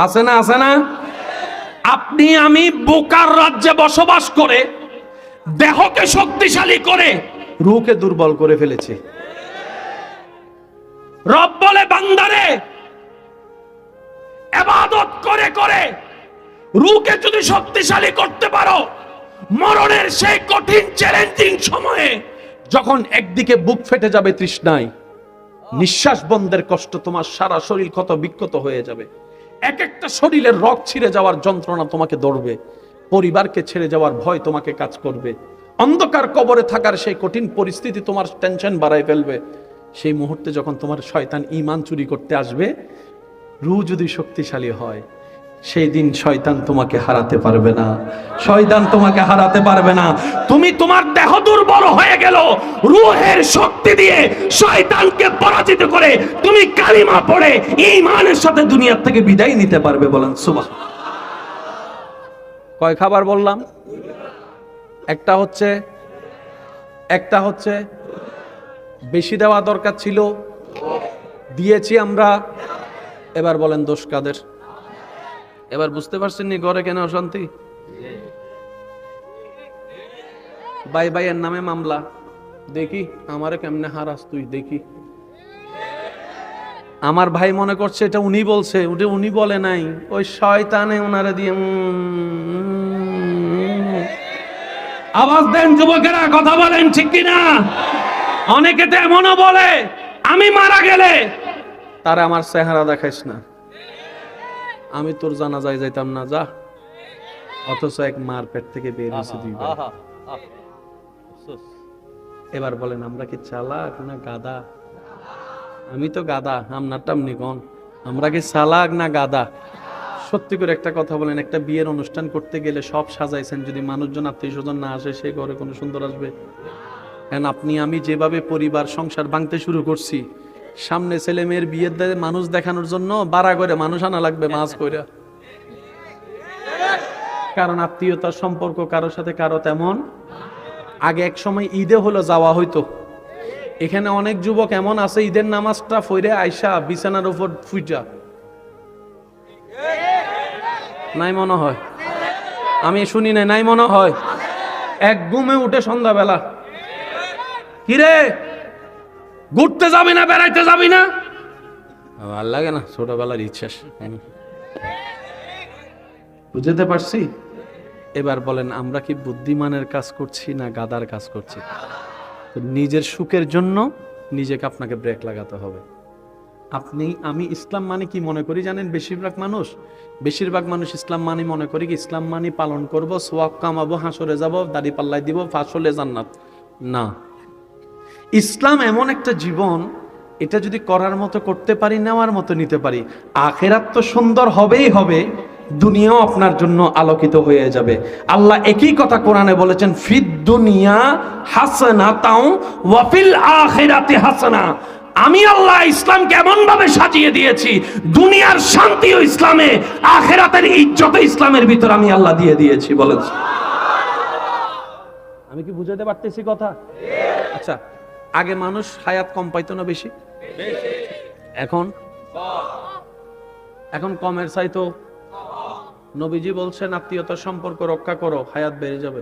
আছে না? আছে না? আপনি আমি বোকার রাজ্যে বসবাস করে দেহকে শক্তিশালী করে রূহকে দুর্বল করে ফেলেছি। রব বলে, বান্দারে ইবাদত করে করে রূহকে যদি শক্তিশালী করতে পারো, মরণের সেই কঠিন চ্যালেঞ্জিং সময়ে যখন একদিকে বুক ফেটে যাবে তৃষ্ণায়, নিঃশ্বাস বন্ধের কষ্ট, তোমার সারা শরীর ক্ষত বিক্ষত হয়ে যাবে, এক একটা শরীরের রগ ছিঁড়ে যাওয়ার যন্ত্রণা তোমাকে ধরবে, পরিবারকে ছেড়ে যাওয়ার ভয় তোমাকে কাজ করবে, অন্ধকার কবরে থাকার সেই কঠিন পরিস্থিতি তোমার টেনশন বাড়ায় ফেলবে। সেই মুহূর্তে যখন তোমার শয়তান ঈমান চুরি করতে আসবে, রূহ যদি শক্তিশালী হয়, সেই দিন শয়তান তোমাকে হারাতে পারবে না। শয়তান তোমাকে হারাতে পারবে না। তুমি, তোমার দেহ দুর্বল হয়ে গেল, রূহের শক্তি দিয়ে শয়তানকে পরাজিত করে তুমি কালিমা পড়ে ঈমানের সাথে দুনিয়া থেকে বিদায় নিতে পারবে। বলেন সুবহান। কয় খাবার বললাম? একটা হচ্ছে বেশি দেওয়া দরকার ছিল, দিয়েছি আমরা। এবার বলেন দোষ কাদের? এবার বুঝতে পারছেন নি ঘরে কেন অশান্তি? ভাইয়ের নামে মামলা, দেখি আমারে কেমনে হারাস তুই, দেখি। আমার ভাই মনে করছে এটা উনি বলছে, ওটা উনি বলে নাই, ওই শয়তানে ওনারে দিয়ে। আওয়াজ দেন যুবকেরা, কথা বলেন ঠিক কিনা? অনেকে তো এমনও বলে, আমি মারা গেলে তারা আমার চেহারা দেখাইস না, আমি তোর জানাজায় যাইতাম না, যা। অথচ এক মার পেট থেকে বের হয়েছে 2 ভাই। এবার বলেন আমরা কি চালাক না গাদা? আমি তো গাদা, আপনারটা আপনি কোন? আমরা কি চালাক না গাদা? সত্যি করে একটা কথা বলেন, একটা বিয়ের অনুষ্ঠান করতে গেলে সব সাজাইছেন, যদি মানুষজন, আত্মীয় স্বজন না আসে, সে ঘরে কোনো সুন্দর আসবে? কারণ আপনি আমি যেভাবে পরিবার সংসার ভাঙতে শুরু করছি, সামনে ছেলে মেয়ের বিয়ের মানুষ দেখানোর জন্য বাড়া করে মানুষ আনা লাগবে মাছ কইরা। কারণ আত্মীয়তার সম্পর্ক কারোর সাথে কারো তেমন। আগে এক সময় ঈদে হলো যাওয়া হইতো, এখানে অনেক যুবক এমন আছে ঈদের নামাজটা ফইরে আইসা বিছানার উপর ফুইটা নাই মনে হয়, আমি শুনি নাই মনে হয়, এক ঘুমে উঠে সন্ধ্যাবেলা, কিরে ঘুরতে যাবি না, বেড়াইতে যাবি না? ভাল লাগে না, ছোটবেলার ইচ্ছা। বুঝতে পারছি? এবার বলেন আমরা কি বুদ্ধিমানের কাজ করছি না গাদার কাজ করছি? নিজের সুখের জন্য নিজেকে আপনাকে ব্রেক লাগাতে হবে। আমি ইসলাম মানে কি মনে করি জানেন? বেশিরভাগ মানুষ ইসলাম মানে মনে করি কি ইসলাম মানে পালন করব, সওয়াব কামাবো, হাসরে যাব, দাড়ি পাল্লাই দিব, ফাঁসলে জান্নাত। না, ইসলাম এমন একটা জীবন, এটা যদি করার মতো করতে পারি, নেওয়ার মতো নিতে পারি, আখেরাত তো সুন্দর হবেই হবে, দুনিয়াও আপনার জন্য আলোকিত হয়ে যাবে। আল্লাহ একই কথা কোরআনে বলেছেন, ফিদ দুনিয়া হাসানাতাও ওয়া ফিল আখিরাতি হাসানা। আমি আল্লাহ ইসলামকে এমন ভাবে সাজিয়ে দিয়েছি, দুনিয়ার শান্তিও ইসলামে, আখিরাতের ইজ্জত ইসলামের ভিতর আমি আল্লাহ দিয়ে দিয়েছি। বলেন, আমি কি বুঝাতে পারতেছি কথা? আচ্ছা, আগে মানুষ হায়াত কম পাইতো না বেশি? এখন কমের চাইতো। নবীজি বলছেন আত্মীয়তার সম্পর্ক রক্ষা করো, হায়াত বেড়ে যাবে।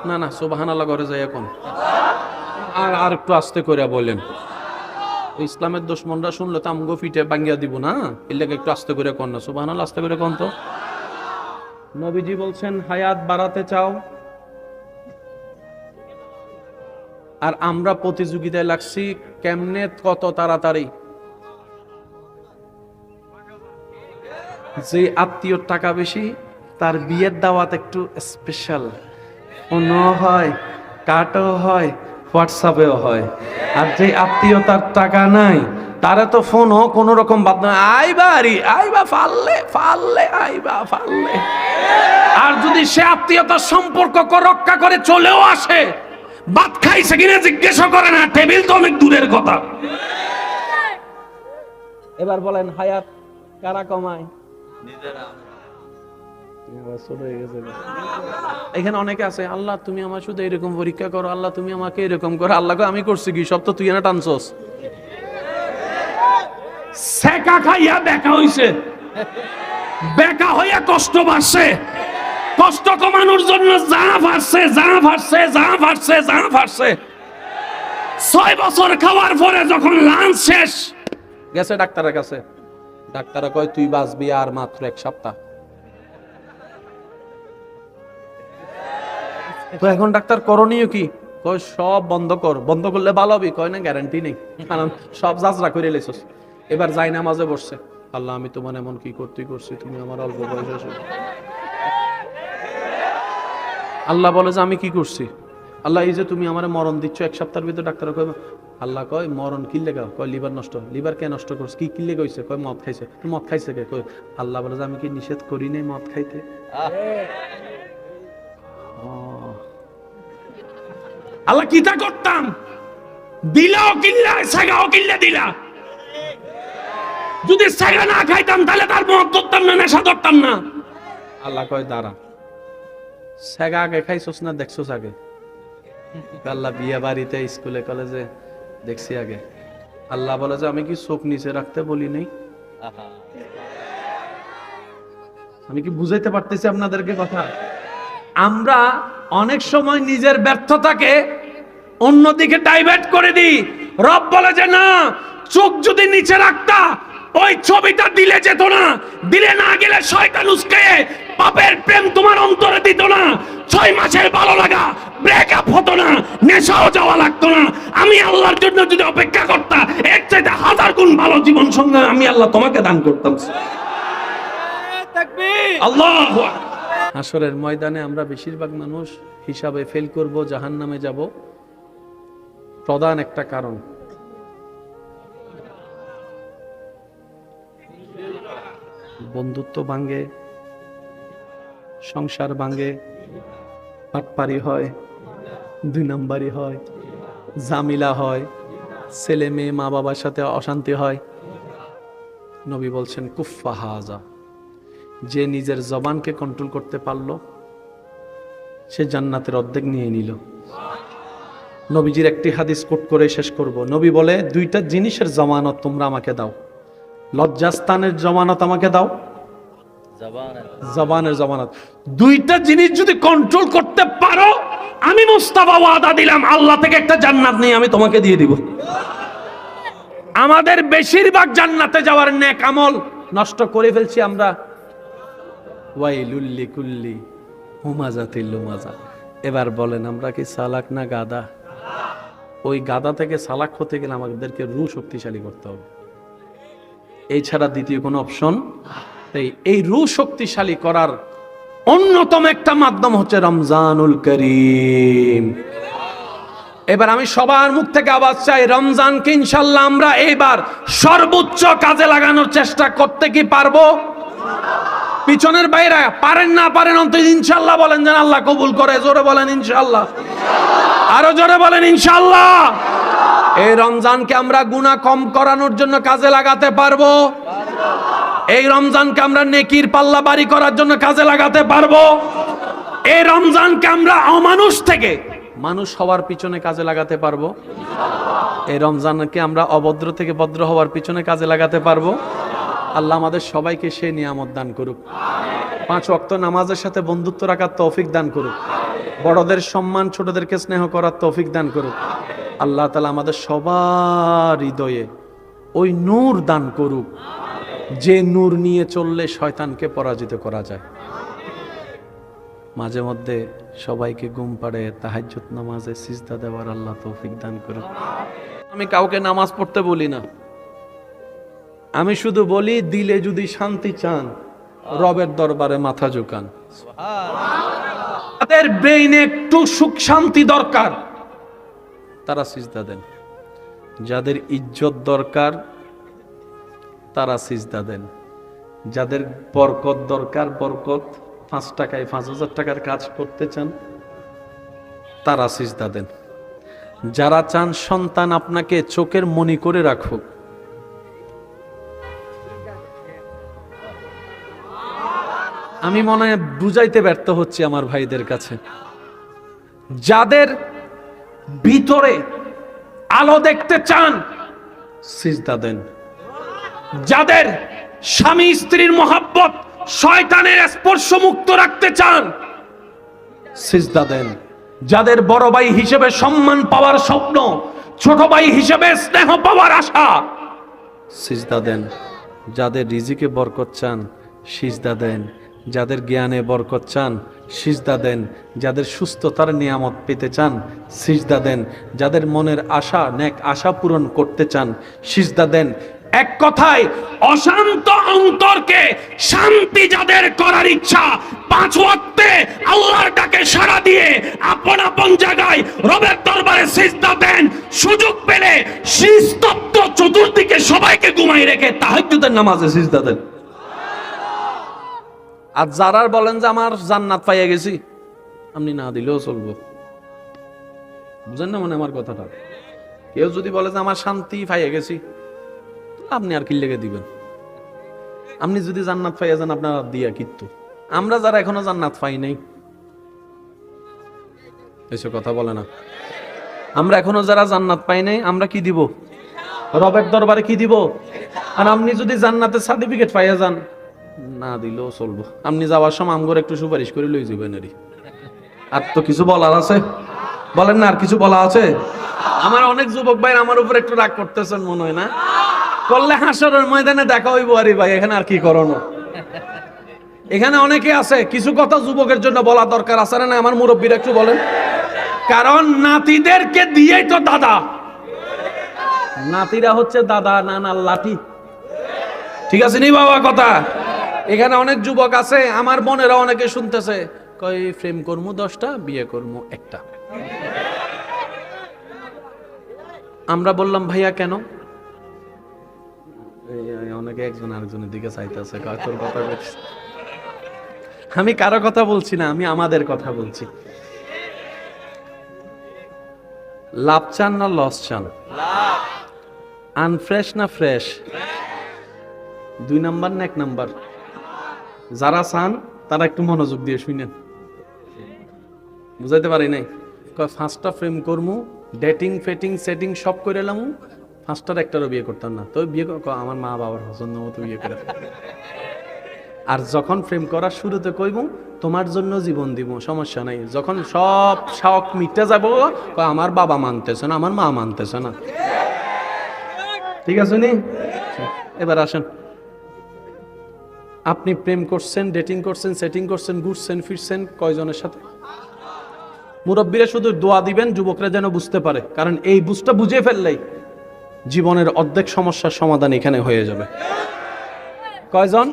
না না, সুবহানাল্লাহ করে যায় এখন। আর একটু আস্তে করে বলেন, ইসলামের দুশমনরা শুনলে তো আমগো ফিটে ভাঙ্গিয়া দিব না, এর লাগে একটু আস্তে করে কর না। সুবহানাল্লাহ, আস্তে করে কন তো। নবীজি বলছেন হায়াত বাড়াতে চাও, আর আমরা প্রতিযোগিতায় লাগছি কেমনে কত তাড়াতাড়ি যে আত্মীয়র টাকা বেশি তার বিয়ের দাওয়াত একটু স্পেশাল, অন্য হয়, কাটও হয়, হোয়াটসঅ্যাপেও হয়। আর যে আত্মীয়তার টাকা নাই তারা তো ফোনও কোনো রকম বাদ না, আইবা ফাললে আইবা ফাললে। আর যদি সে আত্মীয়তার সম্পর্ক রক্ষা করে চলেও আসে, ভাত খাইছে কিনা জিজ্ঞাসা করে না, টেবিল তো অনেক দূরের কথা। এবার বলেন হায়াত কারা কমায়? এখানে অনেকে আছে, আল্লাহ তুমি আমার শুধু এরকম পরীক্ষা করো, আল্লাহ তুমি আমাকে এরকম করো। আল্লাহ আমি করছি কি? সব তো তুই না টানছস। সেকা খাইয়া বেকা হইছে, বেকা হইয়া কষ্ট বাড়ছে, কষ্ট কমানোর জন্য যা ফাটছে 6 বছর খাওয়ার পরে যখন লাঞ্চ শেষ গেছে ডাক্তারের কাছে, ডাক্তার কয় তুই বাঁচবি আর মাত্র 1 সপ্তাহ। তো এখন ডাক্তার করণীয় কি? কয় সব বন্ধ কর। বন্ধ করলে ভালো হবে? কয় না, গ্যারান্টি নেই, কারণ সব যাত্রা করে লেছস। এবার যাই নামাজে বসছে, আল্লাহ আমি তোমার এমন কি করছি, তুমি আমার অল্প বয়সে। আল্লাহ বলে যে আমি কি করছি? আল্লাহ এই যে তুমি আমার মরণ দিচ্ছ 1 সপ্তাহের ভিতরে। ডাক্তার কয়, আল্লাহ কয় মরণ কি লেগা? কয় লিভার নষ্ট। লিভার কে নষ্ট করছে? কি লেগে হইছে? কয় মদ খাইছে। মদ খাইছে কে? কয় আল্লাহ বলে যে আমি কি নিষেধ করি নাই মদ খাইতে? আল্লাহ কিতা করতাম, দিলাও কিল্লা সাগাও কিল্লা দিলা। যদি সাগা না খাইতাম তাহলে তার মদ ধরতাম না, নেশা ধরতাম না। আল্লাহ কয় দাঁড়া, সাগা আগে খাইছস না দেখছস আগে? আল্লাহ বিয়ে বাড়িতে স্কুলে কলেজে দেখছি আগে। আল্লাহ বলে যে আমি কি চোখ নিচে রাখতে বলি নাই? আমি কি বুঝাইতে পারতেছি আপনাদেরকে কথা? আমরা অনেক সময় নিজের ব্যর্থতাকে অন্যদিকে ডাইভার্ট করে দিই। রব বলে যে না, চোখ যদি নিচে রাখতা ওই ছবিটা দিলে যেত না, দিলে না গেলে শয়তান উস্কে পাপের প্রেম তোমার অন্তরে দিত না, 6 মাসের ভালো লাগা ব্রেকআপ হতো না, নেশাও যাওয়া লাগতো না। আমি আল্লাহর জন্য যদি অপেক্ষা করতা, এর চাইতে 1000 গুণ ভালো জীবন সঙ্গে আমি আল্লাহ তোমাকে দান করতাম। আল্লাহু আকবার। হাসরের ময়দানে আমরা বেশিরভাগ মানুষ হিসাবে ফেল করব, জাহান্নামে যাব। প্রধান একটা কারণ, বন্ধুত্ব ভাঙে, সংসার ভাঙে, পাটপারি হয়, 2 নাম্বারি হয়, ঝামেলা হয়, ছেলে মেয়ে মা বাবার সাথে অশান্তি হয়। নবী বলছেন কুফফা হাজা, যে নিজের জবানকে কন্ট্রোল করতে পারলো সে জান্নাতের অর্ধেক নিয়ে নিল। নবীজির একটি হাদিস কোট করে শেষ করব। নবী বলে 2টা জিনিসের জামানত তোমরা আমাকে দাও, লজ্জাস্থানের জামানত আমাকে দাও, জবানের জামানত। 2টা জিনিস যদি কন্ট্রোল করতে পারো, আমি মুস্তাফা ওয়াদা দিলাম আল্লাহ থেকে একটা জান্নাত নিয়ে আমি তোমাকে দিয়ে দিব। আমাদের বেশিরভাগ জান্নাতে যাওয়ার নেক আমল নষ্ট করে ফেলছি আমরা। ওয়াইলুল লিকুল্লি হুমাজাতিল লুমাজা। এবার বলেন আমরা কি চালাক না গাদা? ওই গাদা থেকে সালাক হতে গেলে আমাদেরকে রু শক্তিশালী করতে হবে, এই ছাড়া দ্বিতীয় কোনো অপশন নেই। এই রু শক্তিশালী করার অন্যতম একটা মাধ্যম হচ্ছে রমজানুল করিম। এবার আমি সবার মুখ থেকে আওয়াজ চাই, রমজানকে ইনশাল্লাহ আমরা এইবার সর্বোচ্চ কাজে লাগানোর চেষ্টা করতে কি পারবো? পিছনের বাইরে পারেন না পারেন অন্তত ইনশাল্লাহ বলেন, যেন আল্লাহ কবুল করে। জোরে বলেন ইনশাল্লাহ, আরো জোরে বলেন ইনশাল্লাহ। এই রমজানকে আমরা গুনাহ কম করানোর জন্য কাজে লাগাতে পারবো। এই রমজানকে আমরা নেকির পাল্লা বাড়ি করার জন্য কাজে লাগাতে পারবো। এই রমজানকে আমরা অমানুষ থেকে মানুষ হওয়ার পিছনে কাজে লাগাতে পারবো। এই রমজানকে আমরা অভদ্র থেকে ভদ্র হওয়ার পিছনে কাজে লাগাতে পারবো। আল্লাহ আমাদের সবাইকে সেই নিয়ামত দান করুক। 5 ওয়াক্ত নামাজের সাথে বন্ধুত্ব রাখার তৌফিক দান করুক। বড়দের সম্মান, ছোটদেরকে স্নেহ করার তৌফিক দান করুক। আল্লাহ তাআলা আমাদের সবার হৃদয়ে ওই নূর দান করুক, যে নূর নিয়ে চললে শয়তানকে পরাজিত করা যায়। মাঝে মধ্যে সবাইকে ঘুম পাড়ে তাহাজ্জুদ নামাজে সিজদা দেওয়ার আল্লাহ তৌফিক দান করুক। আমি কাউকে নামাজ পড়তে বলি না, আমি শুধু বলি দিলে যদি শান্তি চান রবের দরবারে মাথা ঝুকান। তাদের ব্রেইনে একটু সুখ শান্তি দরকার, তারা সিজদা দেন। যাদের ইজ্জত দরকার তারা সিজদা দেন। যাদের বরকত দরকার, বরকত 5 টাকায় 5000 টাকার কাজ করতে চান তারা সিজদা দেন। যারা চান সন্তান আপনাকে চোখের মনি করে রাখুক, আমি মনে হয় বুঝাইতে ব্যর্থ হচ্ছি আমার ভাইদের কাছে, যাদের ভিতরে আলো দেখতে চান সিজদা দেন। যাদের স্বামী স্ত্রীর মহব্বত শয়তানের স্পর্শ মুক্ত রাখতে চান সিজদা দেন। যাদের বড় ভাই হিসেবে সম্মান পাওয়ার স্বপ্ন, ছোট ভাই হিসেবে স্নেহ পাওয়ার আশা, সিজদা দেন। যাদের রিজিকে বরকত চান সিজদা দেন। যাদের জ্ঞানে বরকত চান সিজদা দেন। যাদের সুস্থতার নিয়ামত পেতে চান সিজদা দেন। যাদের মনের আশা, নেক আশা পূরণ করতে চান সিজদা দেন। এক কথায় অশান্ত অন্তরকে শান্তি যাদের করার ইচ্ছা, 5 ওয়াক্তে আল্লাহর ডাকে সাড়া দিয়ে আপন আপন জায়গায় রবের দরবারে সিজদা দেন। সুযোগ পেলে নিস্তব্ধ চতুর্দিকে সবাইকে ঘুমাই রেখে তাহাজ্জুদের নামাজে সিজদা দেন। আর যারা বলেন যে আমার জান্নাত পাইয়া গেছি, আপনি না দিলেও চলবো। বুঝেন না মানে আমার কথাটা? কেউ যদি বলে যে আমার শান্তি পাইয়া গেছি, আপনি আর কি লেগে দিবেন? আপনি যদি জান্নাত পাইয়া যান আপনার দিয়া কিন্তু আমরা যারা এখনো জান্নাত পাই নাই, এসব কথা বলে না। আমরা এখনো যারা জান্নাত পাই নাই, আমরা কি দিব? রবের দরবারে কি দিব? আর আপনি যদি জান্নাতের সার্টিফিকেট পাইয়া যান, না দিলেও চলবো। আপনি যাওয়ার সময় আমগর একটু সুপারিশ করে লই যাবেন। আর তো কিছু বলার আছে? বলেন না, আর কিছু বলা আছে? আমার অনেক যুবক ভাই আমার উপর একটু রাগ করতেছেন মনে হয় না? করলে হাসরের ময়দানে দেখা হইব। আরে ভাই এখানে আর কি করোনো? এখানে অনেকে আছে, কিছু কথা যুবকের জন্য বলা দরকার আছে না? আমার মুরব্বীরা একটু বলেন। কারণ নাতিদেরকে দিয়েই তো দাদা, নাতিরা হচ্ছে দাদা নানার লাঠি। ঠিক আছে নি বাবা কথা? এখানে অনেক যুবক আছে, আমার বোনেরা অনেকে শুনতেছে, কই প্রেম করমু 10টা, বিয়ে করমু 1টা। আমরা বললাম ভাইয়া কেন? অনেকে একজন আরেকজনের দিকে চাইতেছে। তোর কথা বলছি, আমি কারো কথা বলছি না, আমি আমাদের কথা বলছি। লাভ চান না লস চান? আনফ্রেশ না ফ্রেশ? 2 নাম্বার না 1 নাম্বার? যারা চান তারা একটু মনোযোগ দিয়ে শুনেন। বুঝাইতে পারি নাই? 5টা প্রেম করমু, ডেটিং ফেটিং সেটিং সব করে এলাম, 5টার একটারও বিয়ে করতাম না। তো বিয়ে আমার মা বাবার পছন্দ মতো বিয়ে করে। আর যখন প্রেম করার শুরুতে কইব তোমার জন্য জীবন দিব, সমস্যা নাই। যখন সব শখ মিটে যাব, আমার বাবা মানতেছে না, আমার মা মানতেছে না। ঠিক আছে নি? এবার আসেন, আপনি প্রেম করছেন, ডেটিং করছেন, সেটিং করছেন, ঘুরছেন ফিরছেন কয়জনের সাথে? মুরব্বীরা শুধু দোয়া দিবেন যুবকরা যেন বুঝতে পারে, কারণ এই বুঝটা বুঝে ফেললেই জীবনের অর্ধেক সমস্যার সমাধান এখানে হয়ে যাবে। কয়জন?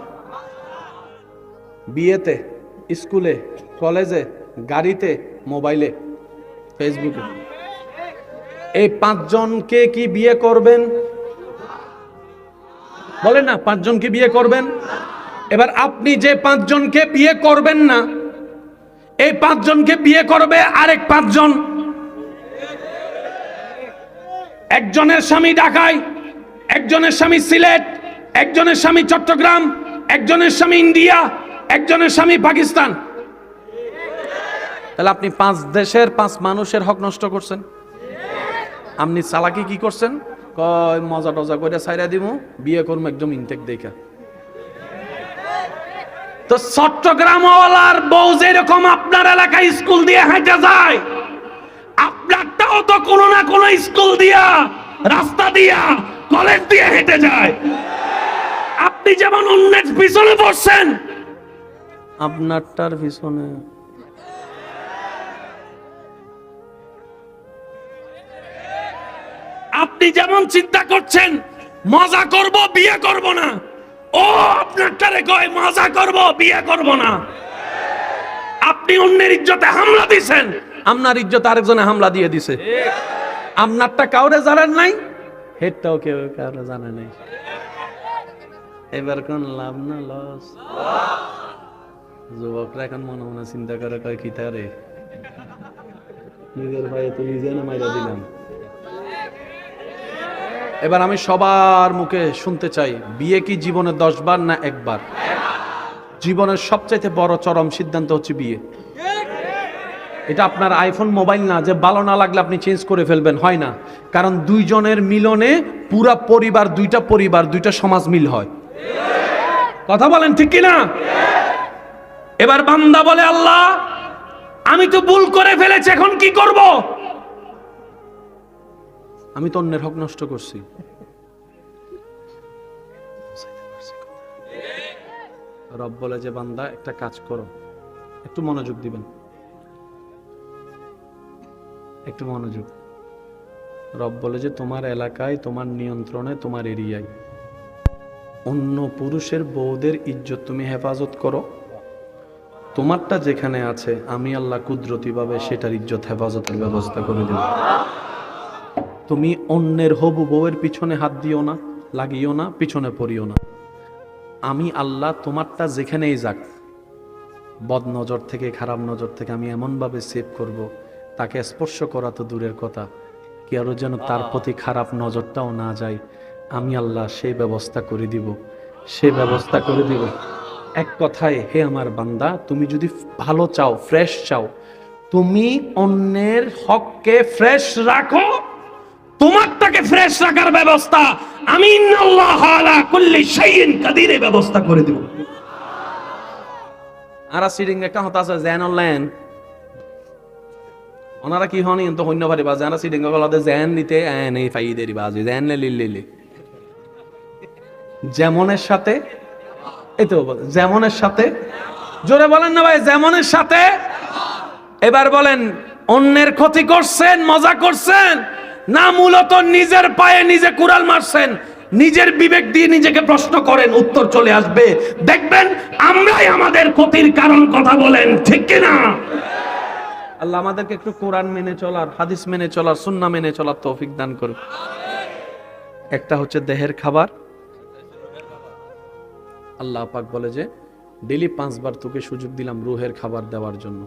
বিয়েতে, স্কুলে, কলেজে, গাড়িতে, মোবাইলে, ফেসবুকে। এই 5 জনকে কি বিয়ে করবেন? বলেন না, 5 জনকে বিয়ে করবেন? এবার আপনি যে 5 জনকে বিয়ে করবেন না, এই 5 জনকে বিয়ে করবে আরেক 5 জন। একজনের স্বামী ঢাকায়, একজনের স্বামী সিলেট, একজনের স্বামী চট্টগ্রাম, একজনের স্বামী ইন্ডিয়া, একজনের স্বামী পাকিস্তান। তাহলে আপনি 5 দেশের 5 মানুষের হক নষ্ট করছেন। আপনি চালাকি কি করছেন? কয় মজা টজা করে ছাইরা দিমু, বিয়ে করবো একদম ইনটেক দেখা। তো চট্টগ্রামওয়ালার বউ যেরকম আপনার এলাকায় স্কুল দিয়ে হাঁটে যায়, আপনারটাও তো কোনো না কোনো স্কুল দিয়া, রাস্তা দিয়া, কলেজ দিয়ে হেঁটে যায়। আপনি যেমন অন্যের পিছনে পড়ছেন, আপনারটার পিছনে। আপনি যেমন চিন্তা করছেন মজা করব বিয়ে করব না, ও আপনারটারে কয় মজা করব বিয়ে করব না। আপনি অন্যের ইজ্জতে হামলা দিছেন, আপনার ইজ্জতে আরেকজনে হামলা দিয়ে দিছে। আপনারটা কাউরে জানেন নাই, হেডটাও কেউ কাউরে জানে নাই। এবার কোন লাভ না লস? যুবকরা এখন মনে মনে চিন্তা করে কয় কি তারে নিজের ভাই তো নিজে না মাইরা দিলাম। এবার আমি সবার মুখে শুনতে চাই, বিয়ে কি জীবনে 10 বার না 1 বার? জীবনের সবচাইতে বড় চরম সিদ্ধান্ত হচ্ছে বিয়ে। এটা আপনার আইফোন মোবাইল না যে ভালো না লাগলে আপনি চেঞ্জ করে ফেলবেন, হয় না। কারণ 2 জনের মিলনে পুরা পরিবার, 2টা পরিবার, 2টা সমাজ মিল হয়। কথা বলেন ঠিক কিনা? এবার বান্দা বলে, আল্লাহ আমি তো ভুল করে ফেলেছি, এখন কি করব? আমি তো অন্যের হক নষ্ট করছি। রব বলে যে বান্দা একটা কাজ করো, একটু মনোযোগ দিবেন, একটু মনোযোগ। রব বলে যে তোমার এলাকায়, তোমার নিয়ন্ত্রণে, তোমার এরিয়ায় অন্য পুরুষের বউদের ইজ্জত তুমি হেফাজত করো। তোমারটা যেখানে আছে আমি আল্লাহ কুদরতিভাবে সেটার ইজ্জত হেফাজতের ব্যবস্থা করে দেব। তুমি অন্যের হবু বউয়ের পিছনে হাত দিও না, লাগিও না, পিছনে পড়িও না। আমি আল্লাহ তোমারটা যেখানেই যাক, বদ নজর থেকে, খারাপ নজর থেকে আমি এমনভাবে সেভ করব, তাকে স্পর্শ করা তো দূরের কথা, কি আরো যেন তার প্রতি খারাপ নজরটাও না যায়। আমি আল্লাহ সেই ব্যবস্থা করে দিব, সে ব্যবস্থা করে দিব। এক কথায়, হে আমার বান্দা, তুমি যদি ভালো চাও, ফ্রেশ চাও, তুমি অন্যের হককে ফ্রেশ রাখো, তোমারটাকে ফ্রেশ রাখার ব্যবস্থা আমি ইন্নাল্লাহ আলা কুল্লি শাইইন কাদিরের ব্যবস্থা করে দেব। আরা সিডিং একটা হতা আছে জেন অনলাইন, ওনারা কি হনি তো হন্য পারি বাজে, আরা সিডিং গলাতে জেন নিতে এই ফাইদেরি বাজে জেন লিলি যেমনের সাথে, এই তো যেমনের সাথে, জোরে বলেন না ভাই, যেমনের সাথে। এবার বলেন, অন্যের ক্ষতি করছেন, মজা করছেন না মূলত নিজের পায়ে নিজে কুড়াল মারছেন? নিজের বিবেক দিয়ে নিজেকে প্রশ্ন করেন, উত্তর চলে আসবে। দেখবেন আমরাই আমাদের ক্ষতির কারণ। কথা বলেন ঠিক কিনা? আল্লাহ আমাদেরকে একটু কোরআন মেনে চলার, হাদিস মেনে চলার, সুন্নাহ মেনে চলার তৌফিক দান করুন। একটা হচ্ছে দেহের খাবার। আল্লাহ পাক বলে যে ডেইলি 5 বার তোকে সুযোগ দিলাম রুহের খাবার দেওয়ার জন্য।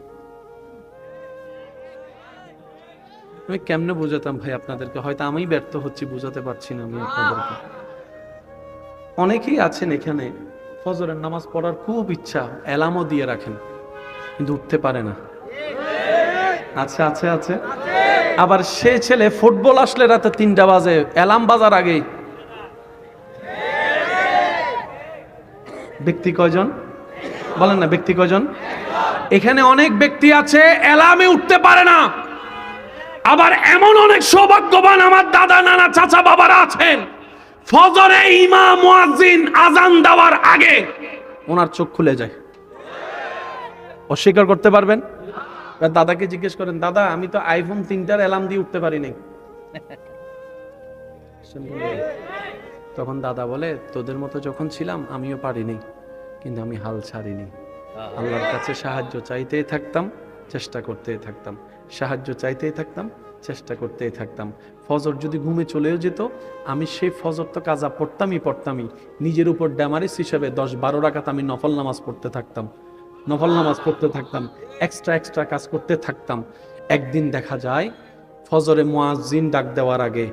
আমি কেমনে বুঝাতাম ভাই আপনাদেরকে? হয়তো আমি ব্যর্থ হচ্ছি, বুঝাতে পারছি না আমি আপনাদেরকে। অনেকেই আছেন এখানে ফজরের নামাজ পড়ার খুব ইচ্ছা, অ্যালার্মও দিয়ে রাখেন, কিন্তু উঠতে পারে না। আচ্ছা আছে আছে। আবার সে ছেলে ফুটবল আসলে রাতে 3টা বাজে, অ্যালার্ম বাজার আগেই। ব্যক্তি কয়জন বলেন না? ব্যক্তি কয়জন? এখানে অনেক ব্যক্তি আছে অ্যালার্মে উঠতে পারে না। আবার এমন অনেক সৌভাগ্যবান আমার দাদা, নানা, চাচা, বাবারা আছেন, ফজরে ইমাম মুয়াজ্জিন আজান দেওয়ার আগে ওনার চোখ খুলে যায়। অস্বীকার করতে পারবেন? এবার দাদাকে জিজ্ঞেস করেন, দাদা আমি তো আইফোন 3টার অ্যালার্ম দিয়ে উঠতে পারি নাই। তখন দাদা বলে, তোদের মতো যখন ছিলাম আমিও পারিনি, কিন্তু আমি হাল ছাড়িনি। আল্লাহর কাছে সাহায্য চাইতেই থাকতাম, চেষ্টা করতেই থাকতাম, সাহায্য চাইতেই থাকতাম, চেষ্টা করতেই থাকতাম। ফজর যদি ঘুমে চলেও যেত, আমি সেই ফজর তো কাজা পড়তামই, নিজের উপর ড্যামারিস হিসেবে 10-12 রাকাত আমি নফল নামাজ পড়তে থাকতাম, এক্সট্রা কাজ করতে থাকতাম। একদিন দেখা যায় ফজরে মুয়াজ্জিন ডাক দেওয়ার আগে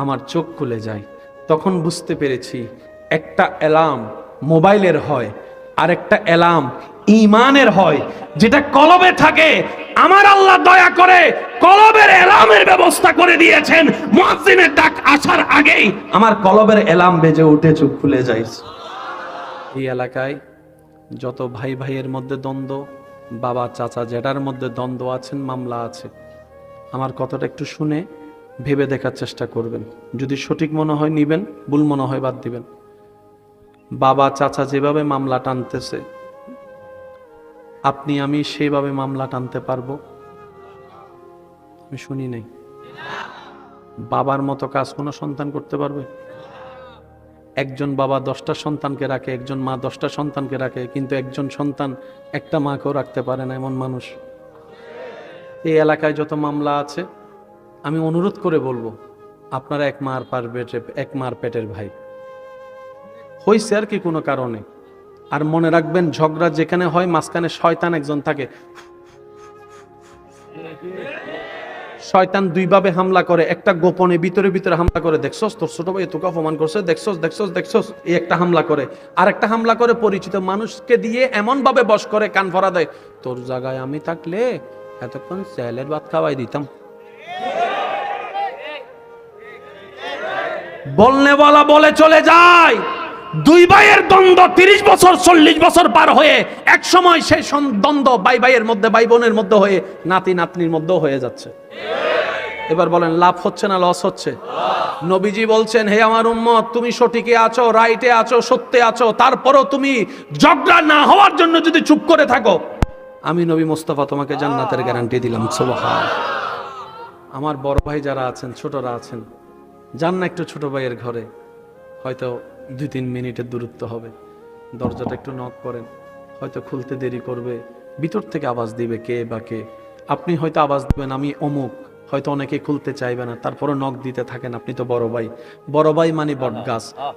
আমার চোখ খুলে যায়। তখন বুঝতে পেরেছি একটা অ্যালার্ম মোবাইলের হয়, আর একটা অ্যালার্ম ঈমানের হয়, যেটা কলবে থাকে। আমার আল্লাহ দয়া করে কলবের অ্যালার্মের ব্যবস্থা করে দিয়েছেন। মুয়াজ্জিনের ডাক আসার আগেই আমার কলবের অ্যালার্ম বেজে উঠে চোখ খুলে যায়। এই এলাকায় যত ভাই ভাইয়ের মধ্যে দ্বন্দ্ব, বাবা চাচা জেঠার মধ্যে দ্বন্দ্ব আছেন, মামলা আছে, আমার কথাটা একটু শুনে ভেবে দেখার চেষ্টা করবেন। যদি সঠিক মনে হয় নিবেন, ভুল মনে হয় বাদ দিবেন। বাবা চাচা যেভাবে মামলা টানতেছে, আপনি আমি সেইভাবে মামলা টানতে পারবো? আমি শুনি নাই। বাবার মতো কাজ কোনো সন্তান করতে পারবে? একজন বাবা 10টা সন্তানকে রাখে, একজন মা 10টা সন্তানকে রাখে, কিন্তু একজন সন্তান একটা মাকেও রাখতে পারে না, এমন মানুষ। এই এলাকায় যত মামলা আছে, আমি অনুরোধ করে বলবো, আপনারা এক মার পেটের ভাই হইছে আর কি কোনো কারণে। আর মনে রাখবেন, ঝগড়া যেখানে হয় মাঝখানে শয়তান একজন থাকে। শয়তান দুইভাবে হামলা করে, একটা গোপনে ভিতরে হামলা করে, দেখছস তোর ছোট ভাই তোকে অপমান করছে, দেখছস এই একটা হামলা করে। আর একটা হামলা করে পরিচিত মানুষকে দিয়ে এমন ভাবে বশ করে, কান ভরা দেয়, তোর জায়গায় আমি থাকলে এতক্ষণ চালের ভাত খাওয়াই দিতাম। বলনেওয়ালা বলে চলে যায়। দুই ভাইয়ের দ্বন্দ্ব 30 বছর 40 বছর পার হয়ে এক সময় সেই দ্বন্দ্ব ভাই ভাইয়ের মধ্যে, ভাই বোনের মধ্যে হয়ে নাতি নাতনির মধ্যেও হয়ে যাচ্ছে। এবার বলেন লাভ হচ্ছে না লস হচ্ছে? নবীজি বলছেন, হে আমার উম্মত, তুমি সঠিকে আছো, রাইটে আছো, সত্যে আছো, তারপরও তুমি ঝগড়া না হওয়ার জন্য যদি চুপ করে থাকো, আমি নবী মুস্তাফা তোমাকে জান্নাতের গ্যারান্টি দিলাম। সুবহান। আমার বড় ভাই যারা আছেন, ছোটরা আছেন, যান না একটু ছোট ভাইয়ের ঘরে, হয়তো 2-3 মিনিটের দূরত্ব হবে, দরজাটা একটু নক করেন, হয়তো খুলতে দেরি করবে, ভিতর থেকে আওয়াজ দিবে কে বা কে। আপনি হয়তো আওয়াজ দিবেন আমি অমুক, হয়তো অনেকে খুলতে চাইবে না, তারপরে নক দিতে থাকেন। আপনি তো বড় ভাই মানে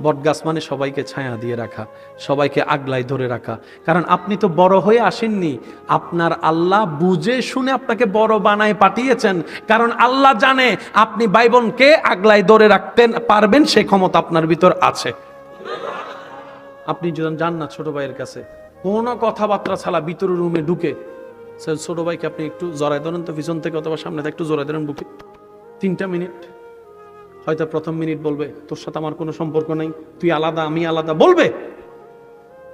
বটগাছ মানে সবাইকে ছায়া দিয়ে রাখা, সবাইকে আগলায় ধরে রাখা। কারণ আপনি তো বড় হয়ে আসেননি, আপনার আল্লাহ বুঝে শুনে আপনাকে বড় বানায় পাঠিয়েছেন। কারণ আল্লাহ জানে আপনি ভাই বোনকে আগলায় ধরে রাখতে পারবেন, সে ক্ষমতা আপনার ভিতর আছে। আপনি যদি যান না ছোট ভাইয়ের কাছে, কোনো কথাবার্তা ছাড়া ভিতরে রুমে ঢুকে ছোট ভাইকে আপনি একটু জড়াই ধরেন তো, পিছন থেকে অথবা সামনে থেকে একটু জড়াই ধরেন বুকে, 3টা মিনিট। হয়তো প্রথম মিনিট বলবে তোর সাথে আমার কোনো সম্পর্ক নাই, তুই আলাদা আমি আলাদা বলবে।